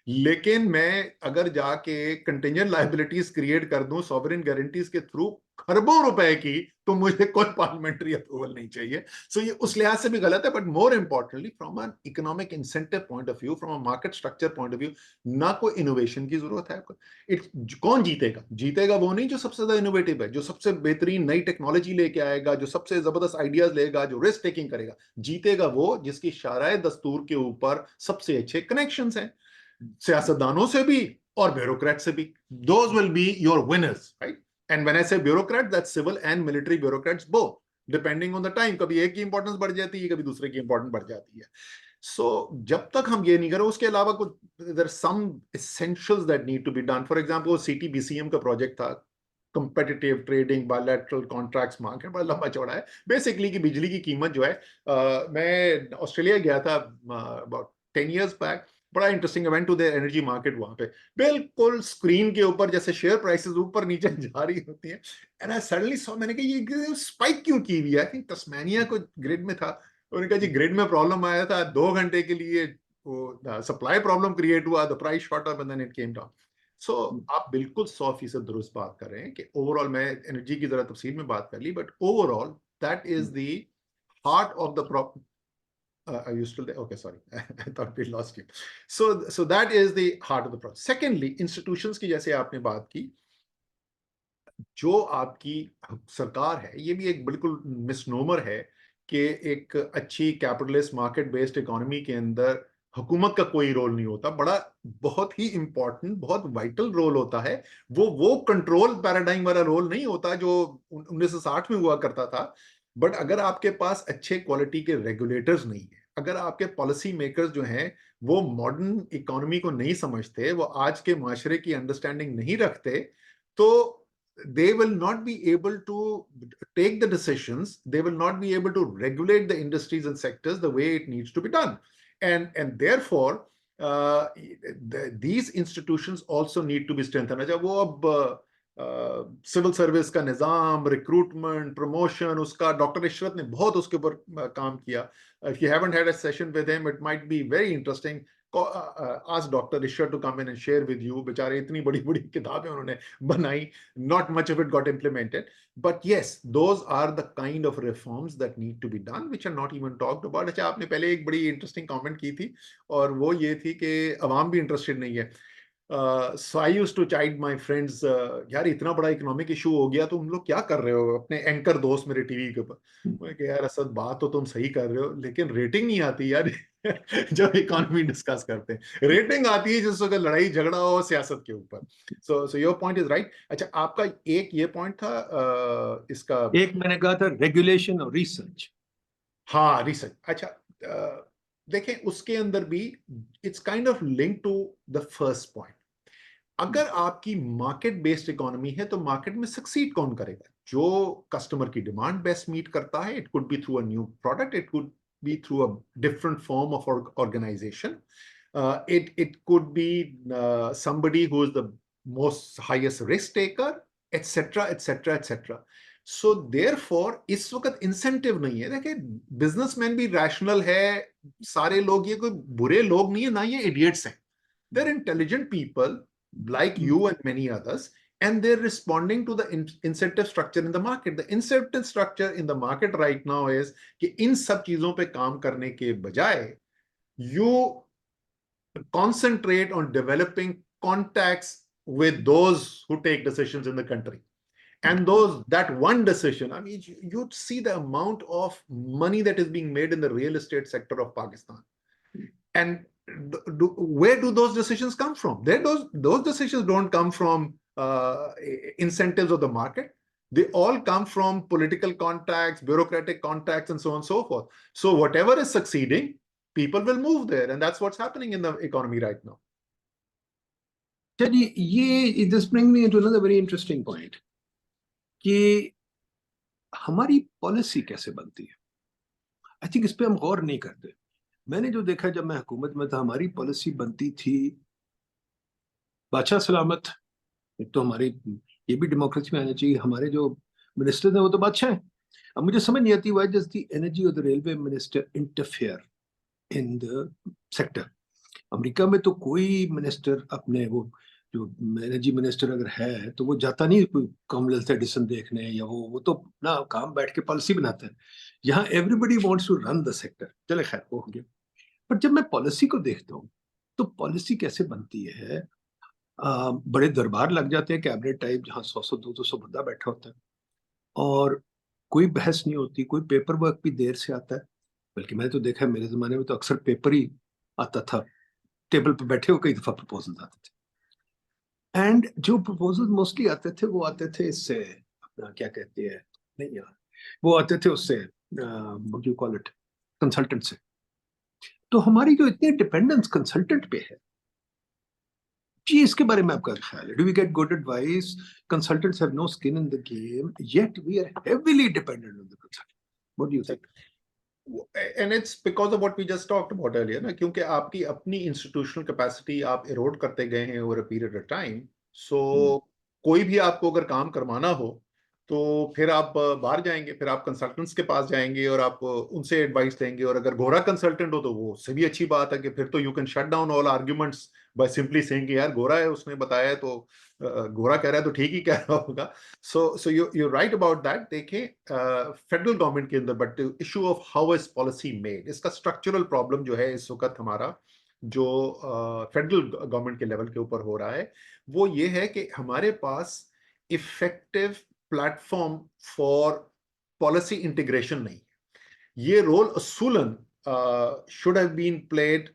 लेकिन मैं अगर जाके कंटिंजेंट लायबिलिटीज क्रिएट कर दूं सॉवरेन गारंटीज के थ्रू खरबों रुपए की, तो मुझे कोई पार्लियामेंट्री अप्रूवल नहीं चाहिए। सो ये उस लिहाज से भी गलत है। But more importantly from an economic incentive point of view, from a market structure point of view, ना कोई इनोवेशन की जरूरत है। कौन जीतेगा? जीतेगा वो नहीं जो सबसे ज्यादा इनोवेटिव है, जो सबसे बेहतरीन नई टेक्नोलॉजी लेके आएगा, जो सबसे जबरदस्त आइडियाज लेगा, जो रिस्क टेकिंग करेगा। जीतेगा वो जिसकी शाराए दस्तूर के ऊपर सबसे अच्छे कनेक्शंस हैं, सियासतदानों से भी और ब्यूरोक्रेट से भी। Those will be your winners, right? And when I say bureaucrat, that's civil and military bureaucrats both, depending on the time. कभी एक की इंपॉर्टेंस बढ़ जाती है, कभी दूसरे की इंपॉर्टेंस बढ़ जाती है। So जब तक हम ये नहीं करें, उसके अलावा कुछ there are some essentials that need to be done. For example, CTBCM का प्रोजेक्ट था, competitive trading bilateral contracts market, बड़ा लंबा चौड़ा है। बेसिकली कि बिजली की कीमत जो है, मैं ऑस्ट्रेलिया गया था about 10 years back। बड़ा interesting event to the energy market. वहां पे बिल्कुल स्क्रीन के ऊपर जैसे शेयर प्राइसेस ऊपर नीचे जा रही होती हैं, एंड आई सडनली सॉ, मैंने कहा ये स्पाइक क्यों की हुई है? आई थिंक तस्मानिया को ग्रिड में था। उन्होंने कहा जी ग्रिड में प्रॉब्लम आया था, 2 घंटे के लिए वो सप्लाई प्रॉब्लम क्रिएट हुआ, the price shot up and then it came down. So आप बिल्कुल 100% दुरुस्त बात कर रहे हैं कि ओवरऑल, मैं एनर्जी की जरा तफसील में बात कर ली, but overall that is the heart of the problem. Are you still there? Okay, sorry. I thought we lost you. So that is the heart of the problem. Secondly, institutions की जैसे आपने बात की, जो आपकी सरकार है, ये भी एक बिल्कुल मिसनोमर है कि एक अच्छी कैपिटलिस्ट मार्केट बेस्ड इकोनॉमी के अंदर हुकूमत का कोई रोल नहीं होता। बड़ा बहुत ही इंपॉर्टेंट, बहुत वाइटल रोल होता है। वो कंट्रोल पैराडाइम वाला रोल नहीं होता जो 1960 में हुआ करता था। बट अगर आपके पास अच्छे क्वालिटी के रेगुलेटर्स नहीं है, अगर आपके पॉलिसी मेकर्स जो हैं वो मॉडर्न इकोनॉमी को नहीं समझते, वो आज के माशरे की अंडरस्टैंडिंग नहीं रखते, तो they will not be able to take the decisions, they will not be able to regulate the industries and sectors the way it needs to be done, and therefore these institutions also need to be strengthened। अच्छा, वो अब civil service का निज़ाम, recruitment, promotion, उसका doctor Ishrat ने बहुत उसके ऊपर काम किया। If you haven't had a session with him, it might be very interesting. Ask Dr. Ishwar to come in and share with you. बेचारे इतनी बड़ी बड़ी किताबें उन्होंने बनाई, not much of it got implemented. But yes, those are the kind of reforms that need to be done, which are not even talked about. अच्छा, आपने पहले एक बड़ी इंटरेस्टिंग कमेंट की थी, और वो ये थी कि अवाम भी इंटरेस्टेड नहीं है। So I used to chide my friends, यार इतना बड़ा इकोनॉमिक इशू हो गया, तुम लोग क्या कर रहे हो? अपने एंकर दोस्त मेरे टीवी के ऊपर, मैं कहा यार असद बात तो तुम सही कर रहे हो, लेकिन रेटिंग नहीं आती यार। जब इकोनॉमी डिस्कस करते हैं, रेटिंग आती है जिस वक्त लड़ाई झगड़ा हो सियासत के ऊपर। So your point is right. अच्छा, आपका एक ये पॉइंट था इसका, एक मैंने कहा था रेगुलेशन और रिसर्च। हाँ, रिसर्च। अच्छा, देखें उसके अंदर भी it's kind of link to the first point. अगर आपकी मार्केट बेस्ड इकोनॉमी है, तो मार्केट में सक्सीड कौन करेगा? जो कस्टमर की डिमांड बेस्ट मीट करता है। It could be through a new product, it could be through a different form of organization. It could be somebody who is the most highest risk taker, etc., etc., etc. So therefore इस वक्त incentive नहीं है। देखिए, businessman भी rational है, सारे लोग ये कोई बुरे लोग नहीं है, ना ये इडियट्स हैं। They're intelligent people like you and many others, and they're responding to the incentive structure in the market. The incentive structure in the market right now is कि इन सब चीजों पे काम करने के बजाय you concentrate on developing contacts with those who take decisions in the country. And that one decision, I mean, you'd see the amount of money that is being made in the real estate sector of Pakistan. And where do those decisions come from? Those decisions don't come from incentives of the market. They all come from political contacts, bureaucratic contacts, and so on and so forth. So whatever is succeeding, people will move there. And that's what's happening in the economy right now. This brings me into another very interesting point. कि हमारी policy कैसे बनती है, I think इस पे हम गौर नहीं करते। मैंने जो देखा जब मैं हुकूमत में था, हमारी पॉलिसी बनती थी बादशाह सलामत। एक तो हमारी ये भी डेमोक्रेसी में आना चाहिए, हमारे जो मिनिस्टर हैं वो तो बादशाह हैं। अब मुझे समझ नहीं आती व्हाई डज द एनर्जी और the railway minister interfere in the sector. America में तो कोई मिनिस्टर अपने वो जो एनर्जी मिनिस्टर अगर है तो वो जाता नहीं कोई कॉमनवेल्थ एडिशन देखने, या वो तो ना काम बैठ के पॉलिसी बनाता है। यहाँ everybody wants to run the sector. चले खैर वो हो गया। पर जब मैं पॉलिसी को देखता हूँ तो पॉलिसी कैसे बनती है, बड़े दरबार लग जाते हैं कैबिनेट टाइप, जहाँ 100-200 बंदा बैठा होता है और कोई बहस नहीं होती, कोई पेपर वर्क भी देर से आता है। बल्कि मैंने तो देखा है, मेरे जमाने में तो अक्सर पेपर ही आता था, टेबल पर बैठे हो कई दफा प्रपोजल आते थे। एंड जो प्रपोजल मोस्टली आते थे वो आते थे इससे, अपना क्या कहते हैं, नहीं यार, वो आते थे उससे what you call it, consultant से। तो हमारी जो इतनी डिपेंडेंस कंसल्टेंट पे है जी, इसके बारे में आपका ख्याल है? Do we get good advice? Consultants have no skin in the game, yet we are heavily dependent on the consultant. What do you think? And it's because of what we just talked about earlier, ना, क्योंकि आपकी अपनी institutional capacity आप इरोड करते गए हैं over a period of time. So कोई भी आपको अगर काम करवाना हो तो फिर आप बाहर जाएंगे, फिर आप कंसल्टेंट्स के पास जाएंगे और आप उनसे एडवाइस लेंगे। और अगर गोरा कंसल्टेंट हो तो वो उससे भी अच्छी बात है कि फिर तो you can shut down all arguments by simply saying कि यार गोरा है, उसने बताया तो गोरा कह रहा है तो ठीक ही कह रहा होगा। So you right about that. देखें फेडरल गवर्नमेंट के अंदर, but issue of how is policy made, इसका स्ट्रक्चरल प्रॉब्लम जो है इस वक्त हमारा जो फेडरल गवर्नमेंट के लेवल के ऊपर हो रहा है वो ये है कि हमारे पास effective platform for policy integration नहीं। ये रोल असूलन should have been played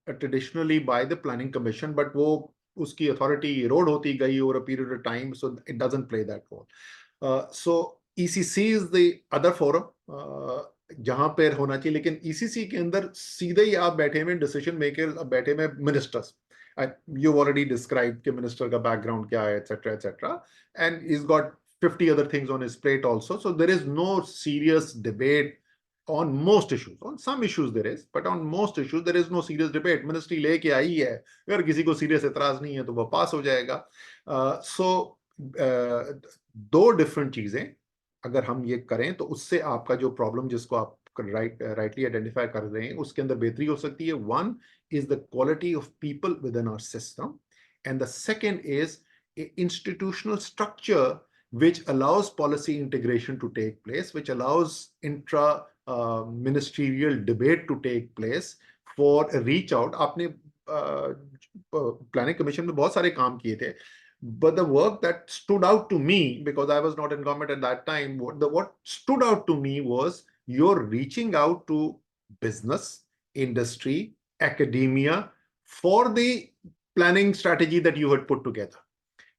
traditionally by the planning commission, but वो उसकी अथॉरिटी इरोड होती गई over a period of time, so it doesn't play that role. So ECC is the other forum जहां पर होना चाहिए, लेकिन ECC के अंदर सीधे ही आप बैठे हुए डिसीजन मेकर, अब बैठे हुए मिनिस्टर्स। You've already described कि मिनिस्टर का बैकग्राउंड क्या है, etcetera etcetera, and he's got 50 other things on his plate also. So there is no serious debate on most issues. On some issues there is, but on most issues there is no serious debate. Ministry लेके आई है, अगर किसी को serious एतराज नहीं है तो वह पास हो जाएगा। दो डिफरेंट चीजें अगर हम ये करें तो उससे आपका जो प्रॉब्लम जिसको आप rightly identify कर रहे हैं उसके अंदर बेहतरी हो सकती है। One is the quality of people within our system, and the second is an institutional structure which allows policy integration to take place, which allows intra ministerial debate to take place for a reach out. आपने planning commission में बहुत सारे काम किए थे, but the work that stood out to me, because I was not in government at that time, what stood out to me was you're reaching out to business, industry, academia for the planning strategy that you had put together,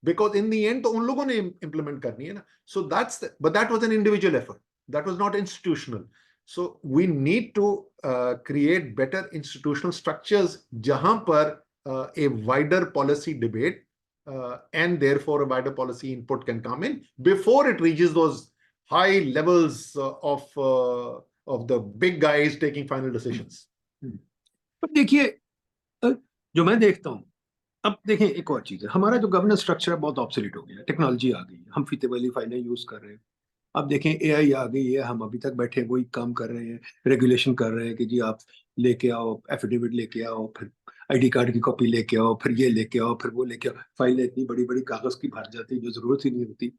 because in the end तो उन लोगों ने implement करनी है ना। So but that was an individual effort, that was not institutional. So we need to create better institutional structures जहां पर a wider policy debate and therefore a wider policy input can come in before it reaches those high levels of the big guys taking final decisions. पर देखिए जो मैं देखता हूँ, अब देखें एक और चीज है, हमारा जो गवर्नेंस स्ट्रक्चर है बहुत ऑब्सोलीट हो गया, टेक्नोलॉजी आ गई है, हम फीते वाली फाइलें यूज कर रहे हैं। अब देखें AI आ गई है, हम अभी तक बैठे वही काम कर रहे हैं, रेगुलेशन कर रहे हैं कि जी आप लेके आओ एफिडेविट लेके आओ, फिर आईडी कार्ड की कॉपी लेके आओ, फिर ये लेके आओ, फिर वो लेके आओ, फाइलें इतनी बड़ी बड़ी कागज की भर जाती है जो जरूरत ही नहीं होती।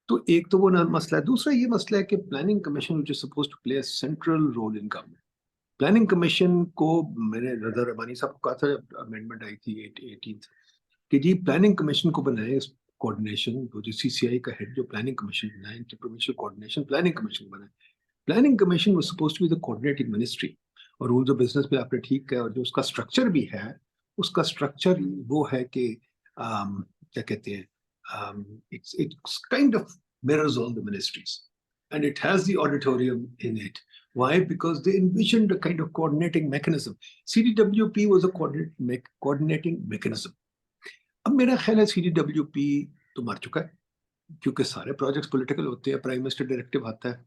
तो एक तो वो मसला है। दूसरा ये मसला है कि planning commission which is suppose to play a central role in government, planning commission को मैंने रजा रबानी साहब को कहा था जब अमेंडमेंट आई थी 18th कि जी प्लानिंग कमीशन को बनाए कोऑर्डिनेशन, वो जो सीसीआई का हेड जो प्लानिंग कमीशन बनाए, inter provincial coordination planning commission बनाए। Planning commission was supposed to be the coordinating ministry. और रूल्स ऑफ बिजनेस पे आपने ठीक कहा, और जो उसका स्ट्रक्चर भी है, उसका स्ट्रक्चर वो है कि क्या कहते हैं, it's kind of mirrors all the ministries, and it has the auditorium in it. Why? Because they envisioned a kind of coordinating mechanism. CDWP was a coordinating mechanism. अब मेरा ख्याल है CDWP तो मर चुका है, क्योंकि सारे प्रोजेक्ट्स पॉलिटिकल होते हैं, प्राइम मिनिस्टर डायरेक्टिव आता है।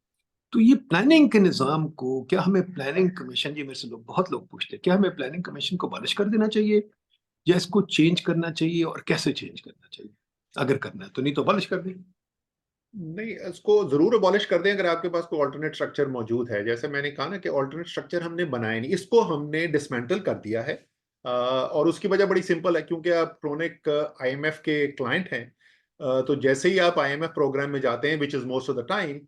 तो ये प्लानिंग के निज़ाम को, क्या हमें प्लानिंग कमीशन, ये मेरे से बहुत लोग पूछते हैं, क्या हमें प्लानिंग कमीशन को अबॉलिश कर देना चाहिए या इसको चेंज करना चाहिए, और कैसे चेंज करना चाहिए? अगर करना है तो, नहीं तो अबॉलिश कर दें। नहीं, इसको जरूर अबॉलिश कर दें अगर आपके पास कोई ऑल्टरनेट स्ट्रक्चर मौजूद है। जैसे मैंने कहा ना कि ऑल्टरनेट स्ट्रक्चर हमने बनाया नहीं, इसको हमने डिसमेंटल कर दिया है। और उसकी वजह बड़ी सिंपल है, क्योंकि आप क्रोनिक आईएमएफ के क्लाइंट हैं। तो जैसे ही आप आईएमएफ प्रोग्राम में जाते हैं, which is most of the time,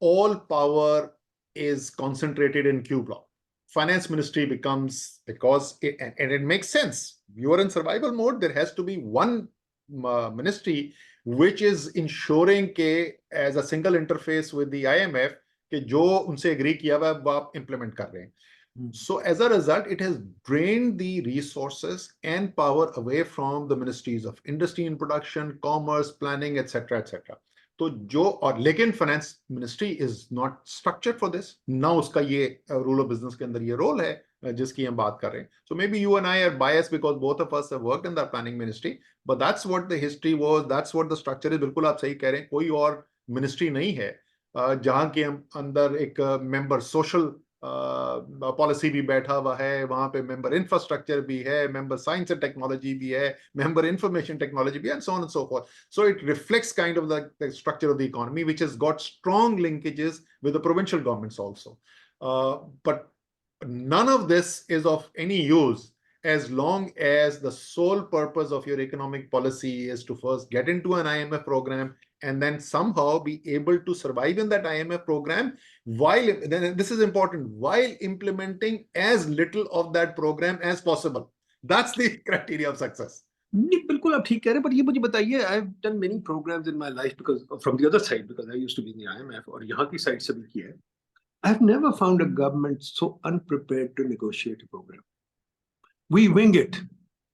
all power is concentrated in Q block. Finance ministry becomes, because and it makes sense. You are in survival mode. There has to be one ministry which is ensuring के as a single interface with the IMF कि जो उनसे agree किया हुआ है वो आप implement कर रहे हैं। So as a result, it has drained the resources and power away from the ministries of industry and production, commerce, planning, etc., etc. तो जो, और लेकिन finance ministry is not structured for this ना, उसका ये रूल ऑफ बिजनेस के अंदर ये रोल है जिसकी हम बात कर रहे हैं। So maybe you and I are biased because both of us have worked in the planning ministry, but that's what the history was, that's what the structure is. बिल्कुल आप सही कह रहे हैं, कोई और मिनिस्ट्री नहीं है जहां के अंदर एक मेंबर सोशल पॉलिसी भी बैठा हुआ है, वहां पे मेंबर इंफ्रास्ट्रक्चर भी है, मेंबर साइंस एंड टेक्नोलॉजी भी है, मेंबर इंफॉर्मेशन टेक्नोलॉजी भी, and so on and so forth. So it reflects kind of the structure of the economy, which has got strong linkages with the provincial governments also. But none of this is of any use as long as the sole purpose of your economic policy is to first get into an IMF program and then somehow be able to survive in that IMF program while, then this is important, while implementing as little of that program as possible. That's the criteria of success. नहीं, बिल्कुल आप ठीक कह रहे हैं, पर ये मुझे बताइए, I have done many programs in my life because from the other side, because I used to be in the IMF, और यहाँ की साइड से भी किया है। I have never found a government so unprepared to negotiate a program. We wing it,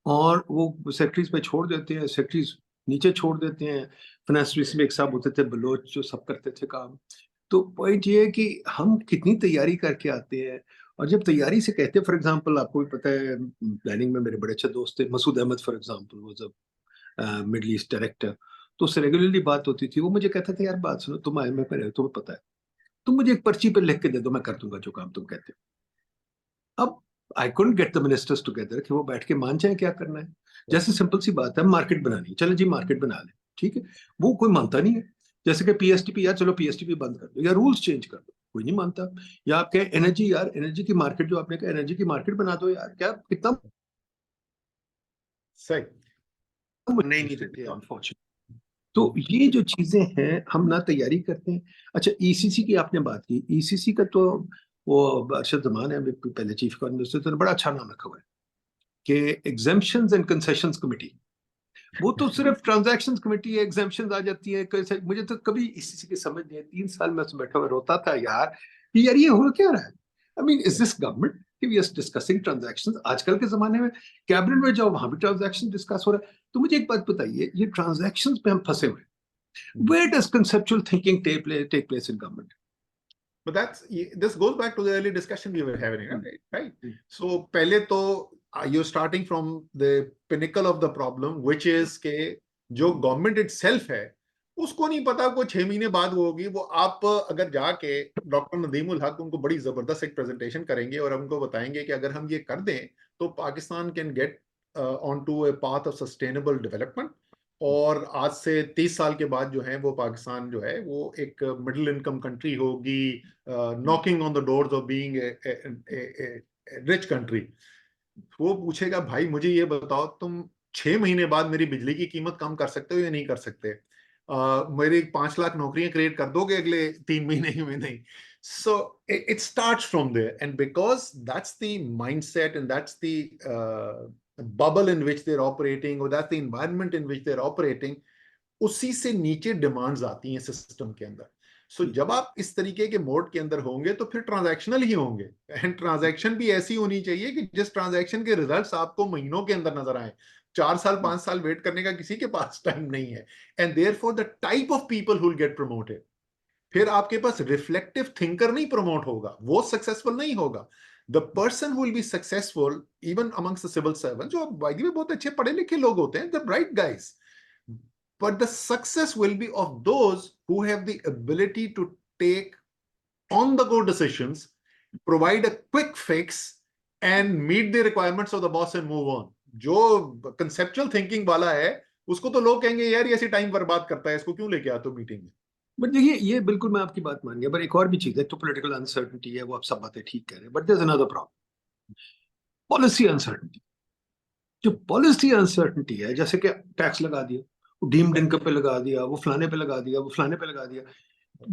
और वो secretaries पे छोड़ देते हैं, सेक्रेटरीज नीचे छोड़ देते हैं। फाइनेंस मिनिस्टर में एक साहब होते थे बलोच, जो सब करते थे काम। तो पॉइंट ये है कि हम कितनी तैयारी करके आते हैं, और जब तैयारी से कहते हैं, फॉर एग्जांपल आपको भी पता है, प्लानिंग में मेरे बड़े अच्छे दोस्त थे मसूद अहमद, फॉर एग्जांपल, वो जब मिडल ईस्ट डायरेक्टर, तो उससे रेगुलरली बात होती थी। वो मुझे कहता था, यार बात सुनो, तुम आईएमएफ में रहे हो, तुम्हें पता है, तुम मुझे एक पर्ची पर लिख के दे दो, मैं कर दूंगा जो काम तुम कहते हो। अब I couldn't get the ministers together कि वो बैठ के मान जाए क्या करना है। जैसे सिंपल सी बात है, मार्केट बनानी, चलो जी मार्केट बना ले, ठीक है, वो कोई मानता नहीं है। जैसे कि पीएसटीपी, यार चलो पीएसटीपी बंद कर दो, या रूल्स चेंज कर दो, कोई नहीं मानता। या आप कहें एनर्जी, यार एनर्जी की मार्केट, जो आपने कहा एनर्जी की मार्केट बना दो, यार क्या कितना सही नहीं देते अनफॉर्चुनेटली। तो ये जो चीजें हैं, हम ना तैयारी करते हैं। अच्छा, ईसीसी की आपने बात की, ईसीसी का तो वो अरशद जमान है, पहले चीफ इकोनॉमिस्ट, तो बड़ा अच्छा नाम रखा हुआ है कि एग्जेम्पशंस एंड कंसेशंस कमेटी। वो तो सिर्फ ट्रांजैक्शंस कमेटी है, एग्जेम्पशंस आ जाती है। मुझे तो कभी ईसीसी की समझ नहीं है, 3 साल में बैठा हुआ रोता था यार, कि यार ये हो क्या रहा है। I mean, is this government कि वी आर डिस्कसिंग ट्रांजैक्शंस? आजकल के जमाने में कैबिनेट में जाओ, वहां भी ट्रांजैक्शन डिस्कस हो रहा है। तो मुझे एक बात बताइए, ये ट्रांजैक्शंस पे हम फंसे हुए, where does conceptual thinking take place in government? But this goes back to the early discussion we were having, right? So पहले तो you're starting from the pinnacle of the problem, which is के जो government itself है, उसको नहीं पता को 6 महीने बाद वो होगी। वो आप अगर जाके डॉक्टर नदीमुल हक उनको बड़ी जबरदस्त एक प्रेजेंटेशन करेंगे और उनको बताएंगे कि अगर हम ये कर दें तो Pakistan can get on to a path of sustainable development, और आज से 30 साल के बाद जो है वो पाकिस्तान जो है वो एक मिडिल इनकम कंट्री होगी, knocking on the doors of being a rich country. वो पूछेगा भाई मुझे ये बताओ तुम 6 महीने बाद मेरी बिजली की कीमत कम कर सकते हो या नहीं कर सकते, मेरी 5 लाख नौकरियां क्रिएट कर दोगे अगले 3 महीने में? नहीं. So it starts from there, and because that's the mindset and that's the bubble in which they're operating, or that's the environment in which they're operating, उसी से नीचे डिमांड्स आती हैं सिस्टम के अंदर. सो जब आप इस तरीके के मोड के अंदर होंगे तो फिर ट्रांजैक्शनल ही होंगे, एंड ट्रांजैक्शन भी ऐसी होनी चाहिए कि जिस ट्रांजैक्शन के रिजल्ट्स आपको महीनों के अंदर नजर आए. 4 साल 5 साल वेट करने का किसी के पास टाइम नहीं है. And therefore the type of people who will get promoted, फिर आपके पास रिफ्लेक्टिव थिंकर नहीं प्रमोट होगा, वो सक्सेसफुल नहीं होगा. The person who will be successful even amongst the civil servant, जो बाय द वे बहुत अच्छे पढ़े लिखे लोग होते हैं, the bright guys, but the success will be of those who have the ability to take on the go decisions, provide a quick fix, and meet the requirements of the boss and move on. जो conceptual thinking वाला है उसको तो लोग कहेंगे यार ये ऐसी टाइम बर्बाद करता है, इसको क्यों लेके आते हो मीटिंग में. बट देखिए, ये बिल्कुल मैं आपकी बात मान गया, पर एक और भी चीज है, तो पॉलिटिकल अनसर्टेनिटी है, वो आप सब बातें ठीक कह रहे हैं, but there is another problem, policy uncertainty. जो पॉलिसी अनसर्टेनिटी है, जैसे कि टैक्स लगा दिया, वो डीम्ड इनकम पे लगा दिया, वो फलाने पे लगा दिया, वो फलाने पे लगा दिया.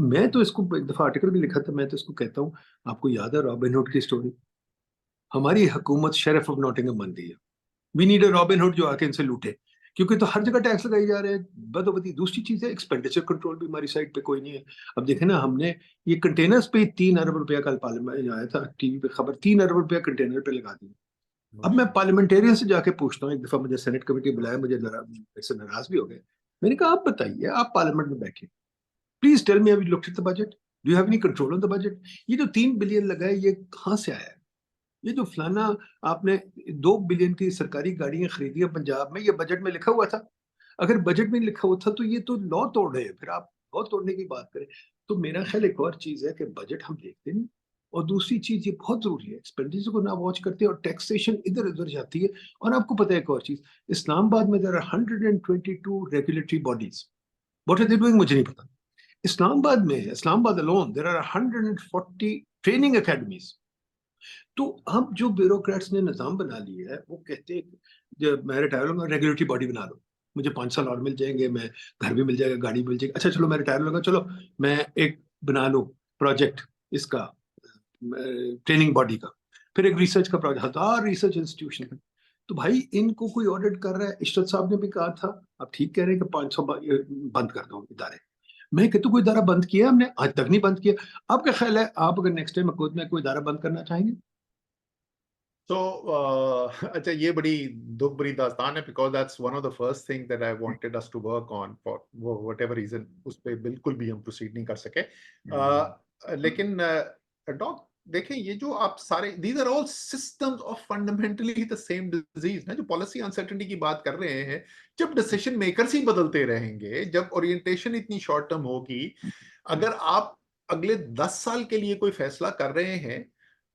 मैं तो इसको एक दफा आर्टिकल भी लिखा था, मैं तो इसको कहता हूँ, आपको याद है रॉबिनहुड की स्टोरी? हमारी हुकूमत शेरिफ ऑफ नॉटिंघम बन गई है. वी नीड अ रॉबिनहुड जो आके इनसे लूटे, क्योंकि तो हर जगह टैक्स लगाई जा रहे हैं, बदोबदी. दूसरी चीज है, एक्सपेंडिचर कंट्रोल भी हमारी साइड पे कोई नहीं है. अब देखें ना, हमने ये कंटेनर्स पे 3 अरब रुपया, कल पार्लियामेंट आया था टीवी पे खबर, 3 अरब रुपया कंटेनर पे लगा दिया. अब मैं पार्लियामेंटेरियन से जाके पूछता हूँ, एक दफा मुझे सेनेट कमेटी बुलाया, मुझे जरा ऐसे नाराज भी हो गए. मैंने कहा आप बताइए, आप पार्लियामेंट में बैठे, please tell me, have you looked at the budget, do you have any control on the budget? ये जो 3 बिलियन लगा है, ये कहाँ से आया है? ये जो फलाना आपने 2 बिलियन की सरकारी गाड़ियां खरीदी है पंजाब में, ये बजट में लिखा हुआ था? अगर बजट में लिखा हुआ था तो ये तो लॉ तोड़ रहे हैं, फिर आप लॉ तोड़ने की बात करें. तो मेरा ख्याल एक और चीज है कि बजट हम देखते नहीं, और दूसरी चीज ये बहुत जरूरी है, एक्सपेंडिचर को ना वॉच करते हैं, और टैक्सेशन इधर उधर जाती है. और आपको पता है एक और चीज, इस्लामाबाद में there are 122 regulatory bodies. What are they doing मुझे नहीं पता. इस्लामाबाद में, Islamabad alone, there are 140 training academies. तो हम जो ब्यूरोक्रेट्स ने निजाम बना लिया है, वो कहते हैं जब मैं रिटायर होगा रेगुलेटरी बॉडी बना लो, मुझे 5 साल और मिल जाएंगे, मैं घर भी मिल जाएगा, गाड़ी भी मिल जाएगी. अच्छा चलो मैं रिटायर होगा, चलो मैं एक बना लो प्रोजेक्ट इसका, ट्रेनिंग बॉडी का, फिर एक रिसर्च का प्रोजेक्ट, 1000 रिसर्च इंस्टीट्यूशन है. तो भाई इनको कोई ऑडिट कर रहा है? इशरत साहब ने भी कहा था, आप ठीक कह रहे हैं कि 500 बंद कर दो इदारे. मैं कहता हूँ कोई इदारा बंद किया हमने? आज तक नहीं बंद किया. आपका ख्याल है, आप अगर नेक्स्ट टाइम हुकूमत में कोई इदारा बंद करना चाहेंगे? तो अच्छा ये बड़ी दुख भरी दास्तान है, because that's one of the first thing that I wanted us to work on for whatever reason. उस पे बिल्कुल भी हम प्रोसीड नहीं कर सके. लेकिन डॉक देखें, ये जो आप सारे, these are all systems of fundamentally the same disease ना. जो पॉलिसी अनसर्टेनिटी की बात कर रहे हैं, जब डिसीजन मेकर्स ही बदलते रहेंगे, जब ओरिएंटेशन इतनी शॉर्ट टर्म होगी, अगर आप अगले 10 साल के लिए कोई फैसला कर रहे हैं,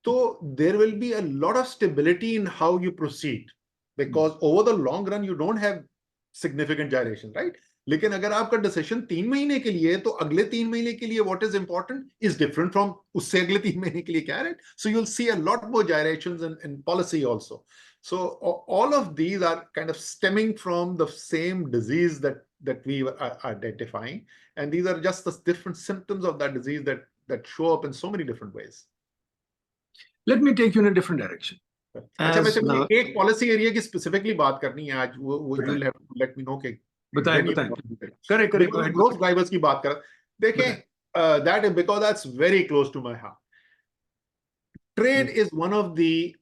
so there will be a lot of stability in how you proceed, because over the long run you don't have significant gyrations, right? लेकिन अगर आपका डिसीजन 3 महीने के लिए है, तो अगले 3 महीने के लिए what is important is different from उससे अगले 3 महीने के लिए क्या है, right? So you'll see a lot more gyrations in policy also. So all of these are kind of stemming from the same disease that we are identifying, and these are just the different symptoms of that disease that show up in so many different ways. Let me take you in a different direction. अच्छा, As वैसे मुझे now, एक policy area की specifically बात करनी है आज. वो you will have to let me know के बताएं बताएं, करे करे, ग्रोथ ड्राइवर्स की बात कर. देखें, that is because that's very close to my heart. Trade is one of the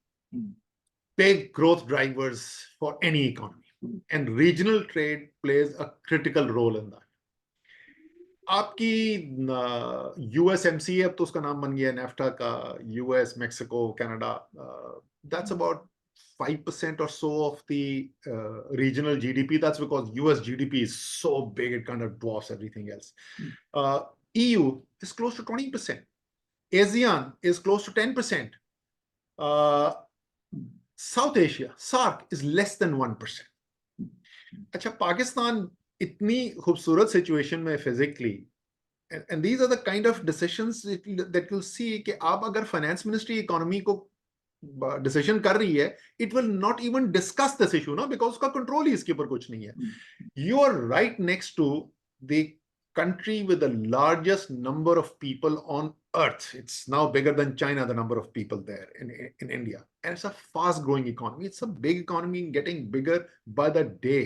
big growth drivers for any economy, and regional trade plays a critical role in that. आपकी USMC, अब तो उसका नाम बन गया नेफ्टा का, US, Mexico, Canada, that's about 5% or so of the regional GDP. That's because US GDP is so big, it kind of dwarfs everything else. EU is close to 20%. ASEAN is close to 10%. South Asia, SAARC, is less than 1%. अच्छा, पाकिस्तान इतनी खूबसूरत situation में physically, and these are the kind of decisions that you'll see कि आप अगर finance ministry economy को decision कर रही है, it will not even discuss this issue ना, बिकॉज उसका कंट्रोल ही इसके ऊपर कुछ नहीं है. You are right next to the country with the largest number of people on earth. It's now bigger than China, the number of people there in India. And it's a fast growing economy. It's a big economy getting bigger by the day.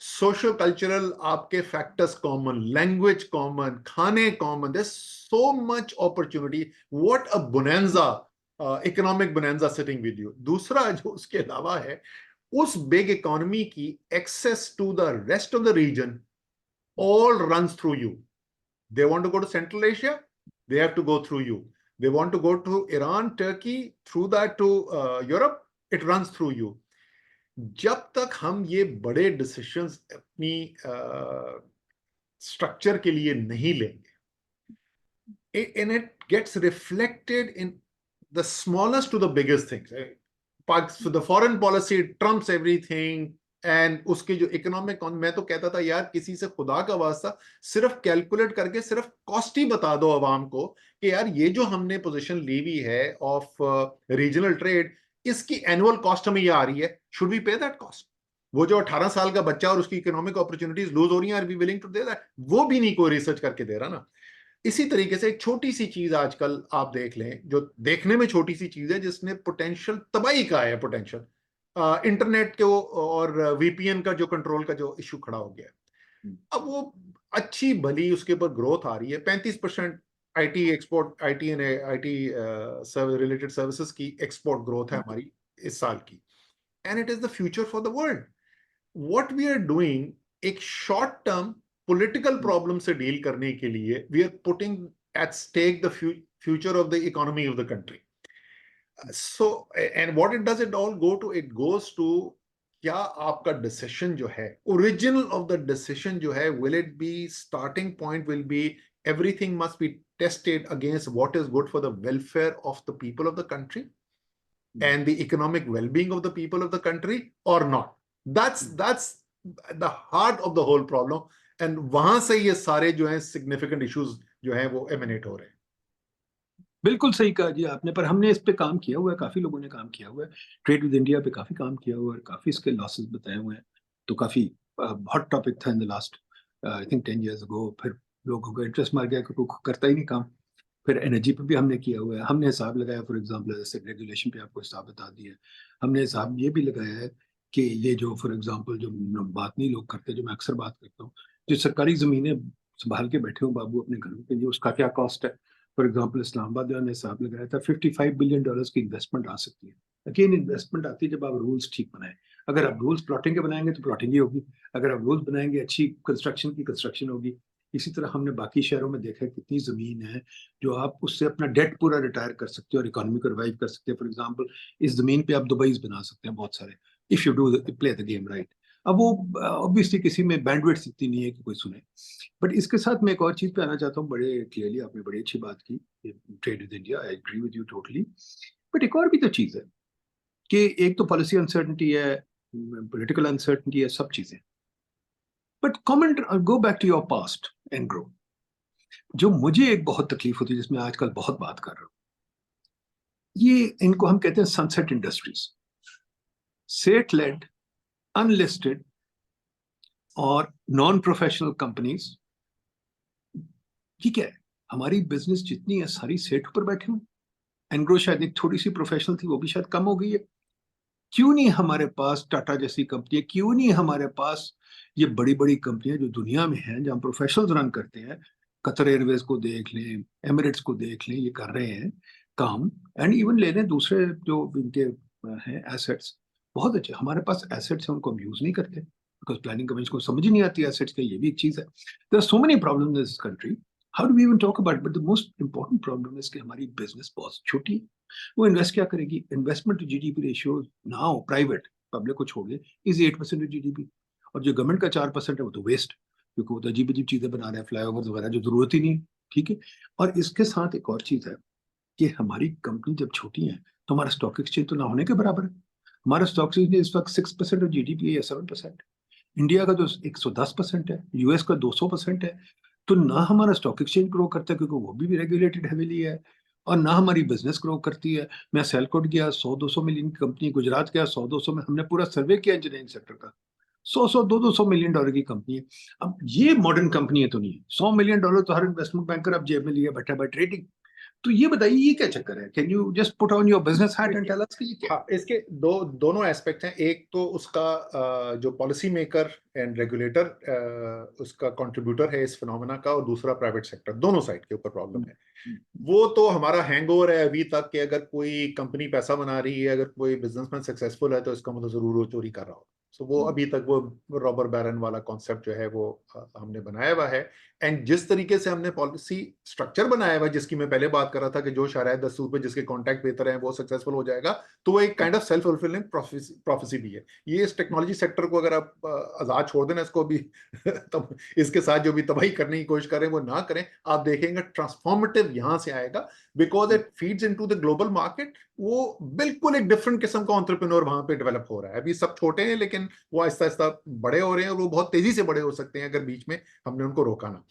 Social cultural aapke factors common, language common, khane common. There's so much opportunity. What a bonanza, economic bonanza sitting with you. दूसरा जो उसके अलावा है, उस big economy की access to the rest of the region all runs through you. They want to go to Central Asia, they have to go through you. They want to go to Iran, Turkey, through that to Europe, it runs through you. जब तक हम ये बड़े decisions अपनी structure के लिए नहीं लेंगे, and it gets reflected in the smallest to the biggest things. So the foreign policy trumps everything. And उसके जो इकोनॉमिक, मैं तो कहता था यार किसी से खुदा का वास्ता सिर्फ कैलकुलेट करके सिर्फ कॉस्ट ही बता दो आवाम को कि यार ये जो हमने पोजीशन ली हुई है ऑफ रीजनल ट्रेड, इसकी एनुअल कॉस्ट हमें ये आ रही है, शुड वी पे दैट कॉस्ट? वो जो 18 साल का बच्चा और उसकी इकोनॉमिक अपॉर्चुनिटीज लूज हो रही हैं, आर वी विलिंग टू दे दैट? वो भी नहीं कोई रिसर्च करके दे रहा ना. इसी तरीके से एक छोटी सी चीज आजकल आप देख लें, जो देखने में छोटी सी चीज है जिसने पोटेंशियल तबाही का है, पोटेंशियल इंटरनेट के वो और वीपीएन का जो कंट्रोल का जो इशू खड़ा हो गया. अब वो अच्छी भली उसके ऊपर ग्रोथ आ रही है, 35% IT export, IT and IT related services की एक्सपोर्ट ग्रोथ है हमारी इस साल की. And it is the future for the world. What we are doing, एक शॉर्ट टर्म पॉलिटिकल प्रॉब्लम से डील करने के लिए we are putting at stake the future of the economy of the country. So, and what it does, it all it goes to क्या आपका decision जो है, original of the decision जो है, will it be, starting point will be everything must be tested against what is good for the welfare of the people of the country and the economic well-being of the people of the country or not. That's the heart of the whole problem. And वहां से ये सारे जो हैं significant issues जो हैं वो emanate हो रहे हैं. बिल्कुल सही कहा जी आपने, पर हमने इस पे काम किया हुआ है, काफी लोगों ने काम किया हुआ है. ट्रेड विद इंडिया पे काफी काम किया हुआ है, काफी इसके लॉसेस बताए हुए हैं. तो काफी हॉट टॉपिक था in the last I think 10 years ago. फिर लोगों को इंटरेस्ट मार गया क्योंकि करता ही नहीं काम. फिर एनर्जी पे भी हमने किया हुआ है, हमने हिसाब लगाया. फॉर एग्जाम्पल जैसे रेगुलेशन पे आपको हिसाब बता दिया, हमने हिसाब ये भी लगाया है कि ये जो फॉर एग्जाम्पल जो बात नहीं लोग करते, जो मैं अक्सर बात करता हूँ, जो सरकारी जमीनें संभाल के बैठे हो बाबू अपने घरों के लिए, उसका क्या कॉस्ट है. फॉर एग्जाम्पल इस्लामाबाद ने हिसाब लगाया था $55 billion की इन्वेस्टमेंट आ सकती है. अगेन इन्वेस्टमेंट आती है जब आप रूल्स ठीक बनाए. अगर आप रूल्स प्लॉटिंग के बनाएंगे तो प्लॉटिंग ही होगी, अगर आप रूल्स बनाएंगे अच्छी कंस्ट्रक्शन की, कंस्ट्रक्शन होगी. इसी तरह हमने बाकी शहरों में देखा है कितनी जमीन है जो आप उससे अपना डेट पूरा रिटायर कर सकते हो और इकोनॉमी को रिवाइव कर सकते हैं. फॉर एग्जाम्पल इस जमीन पे आप दुबई बना सकते हैं बहुत सारे, if you do play the game right. अब वो ऑब्वियसली किसी में बैंडविड्थ इतनी नहीं है कि कोई सुने. बट इसके साथ मैं एक और चीज पे आना चाहता हूँ. बड़े क्लियरली आपने बड़ी अच्छी बात की, trade with India, I agree with you totally. But एक और भी तो चीज है कि एक तो पॉलिसी अनसर्टनिटी है, पॉलिटिकल अनसर्टनिटी है, सब चीजें. But comment, go back to your past and grow. जो मुझे एक बहुत तकलीफ होती है, जिसमें आजकल बहुत बात कर रहा हूँ, ये इनको हम कहते हैं sunset industries. State lead, unlisted और नॉन प्रोफेशनल कंपनीज. ठीक है, हमारी बिजनेस जितनी है सारी सेट ऊपर बैठे हुए. एनग्रो शायद एक थोड़ी सी प्रोफेशनल थी, वो भी शायद कम हो गई है. क्यों नहीं हमारे पास टाटा जैसी कंपनी, क्यों नहीं हमारे पास ये बड़ी बड़ी कंपनियां जो दुनिया में हैं, जहां प्रोफेशनल्स रन करते हैं. कतर एयरवेज को देख लें, एमिरेट्स को देख लें, ये कर रहे हैं काम. एंड इवन ले लें दूसरे जो इनके हैं एसेट्स, बहुत अच्छे हमारे पास एसेट्स हैं, उनको हम यूज नहीं करते बिकॉज प्लानिंग कमीशन को समझ ही नहीं आती एसेट्स का. ये भी एक चीज है. There are so many problems in this country. How do we even talk about? But the most important problem is कि हमारी बिजनेस बहुत छोटी है. वो इन्वेस्ट क्या करेगी? Investment to GDP ratio now private public को छोड़िए इज 8% ऑफ जीडीपी. और जो गवर्नमेंट का 4% है वो तो वेस्ट, क्योंकि वो तो अजीब अजीब चीजें बना रहे हैं, फ्लाईओवर वगैरह, जो जरूरत ही नहीं. ठीक है. और इसके साथ एक और चीज है कि हमारी कंपनी जब छोटी है तो हमारा स्टॉक एक्सचेंज तो ना होने के बराबर है. हमारा स्टॉक एक्सचेंज इस वक्त 6% ऑफ जीडीपी या 7%. इंडिया का तो 110% है, यूएस का 200% है. तो ना हमारा स्टॉक एक्सचेंज ग्रो करता है क्योंकि वो भी रेगुलेटेड हेवीली है, और ना हमारी बिजनेस ग्रो करती है। मैं सेलकोट गया, 100-200 मिलियन की कंपनी, गुजरात गया, 100-200 में हमने पूरा सर्वे किया इंजीनियरिंग सेक्टर का, 100-200 मिलियन डॉलर की कंपनी है। अब ये मॉडर्न कंपनी है तो नहीं है, $100 मिलियन तो हर इन्वेस्टमेंट बैंकर अब जेब में लिए बैठा बाय ट्रेडिंग। तो ये बताइए ये क्या चक्कर है? Can you just put on your business hat and tell us कि ये क्या? हाँ, इसके दोनों एस्पेक्ट हैं। एक तो उसका जो पॉलिसी मेकर एंड रेगुलेटर उसका कंट्रीब्यूटर है इस फिनोमेना का, और दूसरा प्राइवेट सेक्टर, दोनों साइड के ऊपर प्रॉब्लम है। वो तो हमारा हैंगओवर है अभी तक कि अगर कोई कंपनी पैसा बना रही है, अगर कोई बिजनेसमैन सक्सेसफुल है, तो इसका मतलब जरूर वो चोरी कर रहा हो। सो वो अभी तक वो रॉबर बैरन वाला कॉन्सेप्ट जो है वो हमने बनाया हुआ है। एंड जिस तरीके से हमने पॉलिसी स्ट्रक्चर बनाया हुआ है, जिसकी मैं पहले बात कर रहा था कि जो शराय दस्तूर पे जिसके कॉन्टैक्ट बेहतर हैं वो सक्सेसफुल हो जाएगा, तो वो एक kind of self fulfilling prophecy भी है। ये इस टेक्नोलॉजी सेक्टर को अगर आप आजाद छोड़ देना इसको भी तब इसके साथ जो भी तबाही करने की कोशिश करें वो ना करें, आप देखेंगे ट्रांसफॉर्मेटिव यहां से आएगा, because it feeds into the global market. वो बिल्कुल एक डिफरेंट किस्म का एंटरप्रेन्योर वहां पे डेवलप हो रहा है। अभी सब छोटे हैं, लेकिन वो आहिस्ता आहिस्ता बड़े हो रहे हैं, और वो बहुत तेजी से बड़े हो सकते हैं अगर बीच में हमने उनको रोका ना।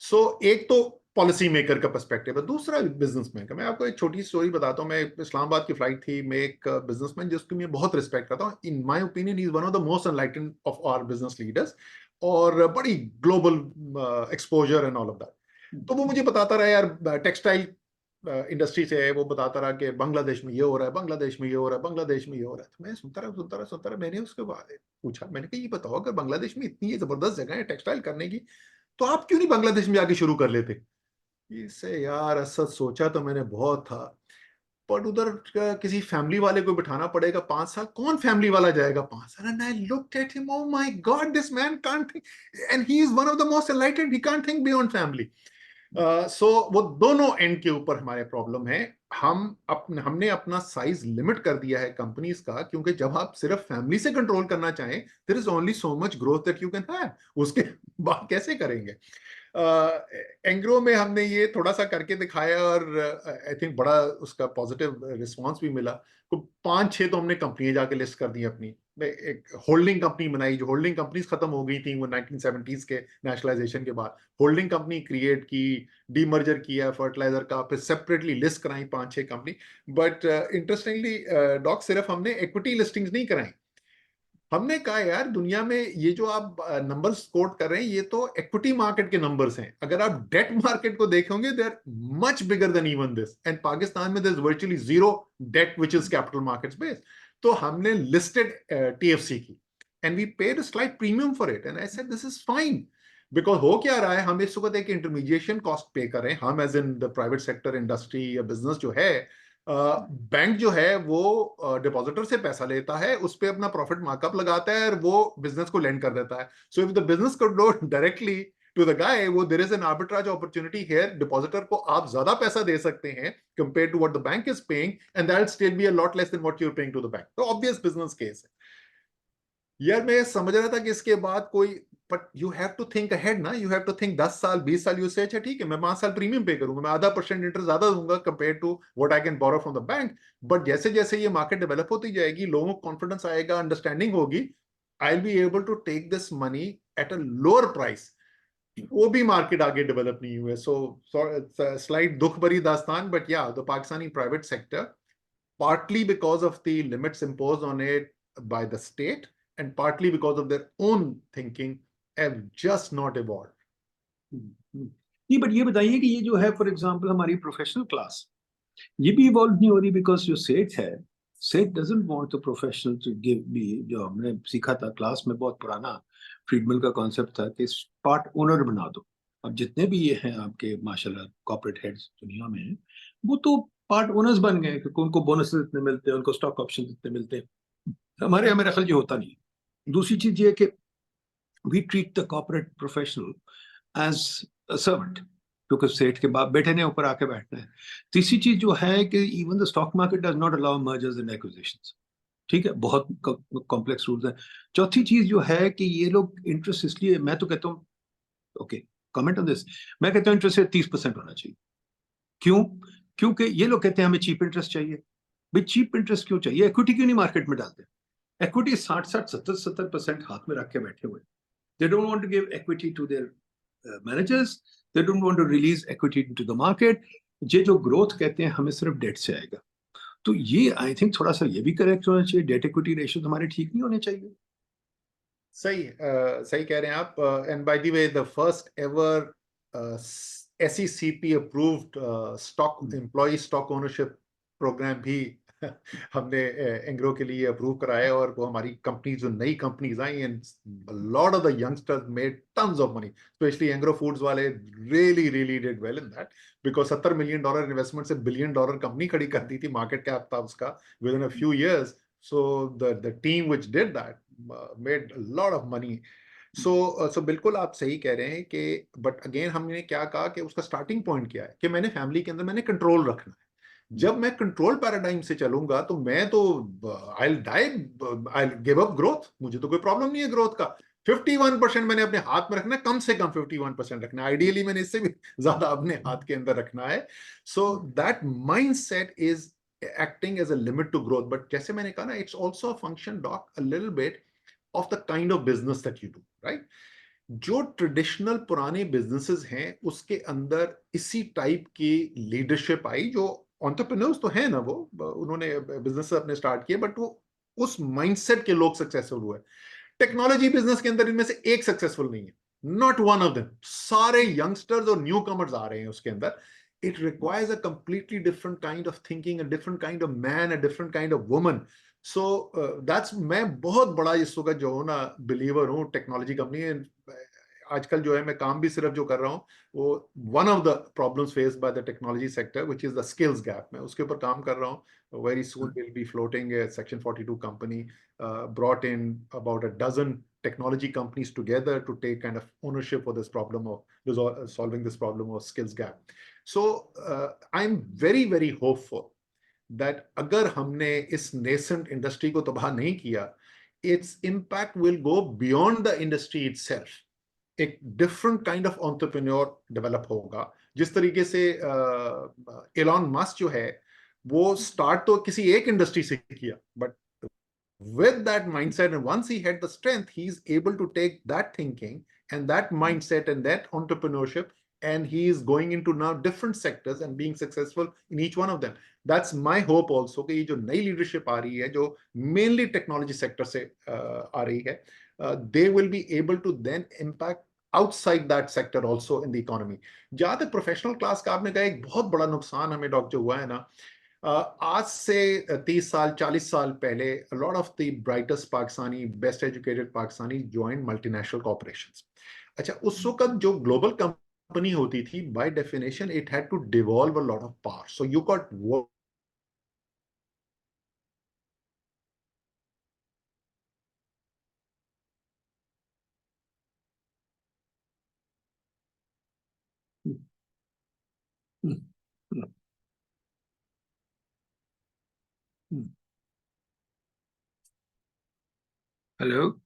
सो एक तो पॉलिसी मेकर का पर्सपेक्टिव है, दूसरा बिजनेसमैन का। मैं आपको एक छोटी स्टोरी बताता हूँ। मैं इस्लामाबाद की फ्लाइट थी, मैं एक बिजनेसमैन जिसकी मैं बहुत रिस्पेक्ट करता हूँ, in my opinion is one of the most enlightened of our business leaders, और बड़ी global exposure and all of that. तो वो मुझे बताता रहा यार, टेक्सटाइल इंडस्ट्री से है, वो बताता रहा कि बांग्लादेश में ये हो रहा है, बांग्लादेश में ये हो रहा है, बांग्लादेश में ये हो रहा है। तो मैं सुनता रहा। मैंने उसके बाद पूछा, मैंने कहा ये बताओ, अगर बांग्लादेश में इतनी जबरदस्त जगह है टेक्सटाइल करने की, तो आप क्यों नहीं बांग्लादेश में जाके शुरू कर लेते? इससे यार असद सोचा तो मैंने बहुत था, पर उधर किसी फैमिली वाले को बिठाना पड़ेगा 5 साल, कौन फैमिली वाला जाएगा 5 साल? And I looked at him, oh my God, this man can't think, and he is one of the most enlightened, he can't think beyond family. So वो दोनों एंड के ऊपर हमारे प्रॉब्लम है। हमने अपना साइज लिमिट कर दिया है कंपनीज का, क्योंकि जब आप सिर्फ फैमिली से कंट्रोल करना चाहें, there is only so much growth that you can have. उसके बाद कैसे करेंगे? एंग्रो में हमने ये थोड़ा सा करके दिखाया, और आई थिंक बड़ा उसका पॉजिटिव रिस्पांस भी मिला। तो 5-6 तो हमने कंपनियां जाके लिस्ट कर दी अपनी। एक होल्डिंग कंपनी बनाई, जो होल्डिंग कंपनीज खत्म हो गई थी वो 1970s के नेशनलाइजेशन के बाद। होल्डिंग कंपनी क्रिएट की, डीमर्जर किया फर्टिलाइजर का, फिर सेपरेटली लिस्ट कराई 5-6 कंपनी। बट इंटरेस्टिंगली डॉक, सिर्फ हमने इक्विटी लिस्टिंग्स नहीं कराई। हमने कहा यार, दुनिया में ये जो आप नंबर्स कोट कर रहे हैं, ये तो इक्विटी मार्केट के नंबर्स हैं। अगर आप डेट मार्केट को देखोगे, they are much bigger than even this, and Pakistan में there is virtually zero debt which is capital markets based. तो हमने लिस्टेड टीएफसी की, and we paid a slight premium for it, and I said this is fine. Because हो क्या रहा है, हम इस वक्त एक इंटरमीडिएशन कॉस्ट पे कर रहे हैं, हम as in the private sector industry या बिजनेस जो है। बैंक जो है वो डिपॉजिटर से पैसा लेता है, उस पर अपना प्रॉफिट मार्कअप लगाता है, और वो बिजनेस को लेंड कर देता है। सो इफ द बिजनेस को do directly to the guy, वो there is an arbitrage opportunity here. Depositor को आप ज्यादा पैसा दे सकते हैं compare to what the bank is paying, and that still be a lot less than what you are paying to the bank. तो obvious business case है यार। मैं समझ रहा था कि इसके बाद कोई, but you have to think ahead ना, यू हैव टू थिंक 10 साल 20 साल। यू से अच्छा ठीक है, मैं 5 साल प्रीमियम पे करूंगा, मैं ½ % इंटरेस्ट ज्यादा दूंगा compare to what I can borrow from the bank. But जैसे जैसे ये मार्केट डेवलप होती जाएगी, लोगों को कॉन्फिडेंस आएगा, अंडरस्टैंडिंग होगी, I will be able to take this money at a lower price. वो भी मार्केट आगे डेवलप नहीं हुए। सो स्लाइड दुख भरी दास्तान, बट या the Pakistani private sector, partly because of the limits imposed on it by the state, and partly because of their own thinking, have just not evolved. नहीं, बट ये बताइए कि ये जो है फॉर एग्जांपल हमारी प्रोफेशनल क्लास, ये भी इवॉल्व नहीं हो रही, बिकॉज जो सेठ है, सेठ doesn't want the professional to give be, जो हमने सीखा था क्लास में, बहुत पुराना फ्रीडमैन का कॉन्सेप्ट था कि पार्ट ओनर बना दो। अब जितने भी ये हैं आपके माशाल्लाह कॉर्पोरेट हेड्स दुनिया में हैं, वो तो पार्ट ओनर्स बन गए, क्योंकि उनको बोनस इतने मिलते हैं, उनको स्टॉक ऑप्शन इतने मिलते हैं। हमारे यहाँ मेरा ख्याल ये होता नहीं है। दूसरी चीज ये है कि we treat the corporate professional as a servant, क्योंकि सेठ के बाप बेटे ने ऊपर आके बैठना है। तीसरी चीज जो है कि even the stock market does not allow mergers and acquisitions, ठीक है, बहुत कॉम्प्लेक्स रूल्स हैं। चौथी चीज जो है कि ये लोग इंटरेस्ट, इसलिए मैं तो कहता हूँ, ओके कमेंट ऑन दिस, मैं कहता हूँ इंटरेस्ट 30% होना चाहिए। क्यों? क्योंकि ये लोग कहते हैं हमें चीप इंटरेस्ट चाहिए। भाई चीप इंटरेस्ट क्यों चाहिए? इक्विटी क्यों नहीं मार्केट में डालते? इक्विटी 60-60, 70-70% हाथ में रख के बैठे हुए। They don't want to give equity to their managers. They don't want to release equity into the market. ये जो ग्रोथ कहते हैं हमें सिर्फ डेट से आएगा। तो ये आई थिंक थोड़ा सा ये भी करेक्ट होना चाहिए, डेट इक्विटी रेशियो हमारे ठीक नहीं होने चाहिए। सही सही कह रहे हैं आप। And by the way the first ever SECP approved stock employ stock ownership program भी हमने एंग्रो के लिए अप्रूव कराया, और वो हमारी कंपनी जो नई कंपनीज आई and lot of the youngsters made tons of money, specially Engro Foods वाले really really did well in that, because $70 million investment से $1 बिलियन कंपनी खड़ी कर दी थी, मार्केट कैप था उसका with in a few years. So the team which did that made a lot of money. So बिल्कुल आप सही कह रहे हैं कि बट अगेन हमने क्या कहा कि उसका स्टार्टिंग पॉइंट क्या है कि मैंने फैमिली के अंदर मैंने कंट्रोल रखना है। जब मैं कंट्रोल पैराडाइम से चलूंगा तो मैं तो I die, I give up growth, मुझे तो कोई प्रॉब्लम नहीं है ग्रोथ का। 51% मैंने अपने हाथ में रखना है, कम से कम 51% रखना है, आइडियली मैंने इससे भी ज्यादा अपने हाथ के अंदर रखना है। So that mind set is acting as a limit to growth. But जैसे मैंने कहा ना, it's also a function, doc, a little bit of the kind of business that you do, right? जो ट्रेडिशनल पुराने बिजनेसेस हैं उसके अंदर इसी टाइप की लीडरशिप आई, जो एंटरप्रेन्योर्स तो है ना, वो उन्होंने बिजनेस अपने स्टार्ट किए, बट वो उस माइंडसेट के लोग सक्सेसफुल हुए। टेक्नोलॉजी बिजनेस के अंदर इनमें से एक सक्सेसफुल नहीं है, नॉट वन ऑफ देम। सारे यंगस्टर्स और न्यू कमर्स आ रहे हैं उसके अंदर। it requires a completely different kind of thinking, a different kind of man, a different kind of woman. So that's, मैं बहुत बड़ा इस वक्त जो हूँ ना बिलीवर हूँ टेक्नोलॉजी कंपनी। आजकल जो है मैं काम भी सिर्फ जो कर रहा हूँ वो one of the problems faced by the technology sector which is the skills gap, मैं उसके ऊपर काम कर रहा हूँ। Very soon will be floating A section 42 company, brought in about a dozen technology companies together to take kind of ownership for this problem of solving this problem of skills gap. So I'm very very hopeful that अगर हमने इस nascent industry को तबाह नहीं किया, its impact will go beyond the industry itself. एक different kind of entrepreneur develop होगा। जिस तरीके से एलॉन मस्क जो है वो स्टार्ट तो किसी एक इंडस्ट्री से किया, but with that mindset, and once he had the strength, he's able to take that thinking and that mindset and that entrepreneurship, and he is going into now different sectors and being successful in each one of them. That's my hope also कि ये जो नई leadership आ रही है जो mainly technology sector से आ रही है, they will be able to then impact outside that sector also in the economy. जहाँ तक प्रोफेशनल क्लास का आपने कहा, एक बहुत बड़ा नुकसान हमें डॉक्टर हुआ है ना, आज से 30 साल 40 साल पहले lot of the brightest Pakistani, best educated Pakistani join multinational corporations. अच्छा, उस वक्त जो ग्लोबल कंपनी होती थी, by definition it had to devolve a lot of power, so you got hello.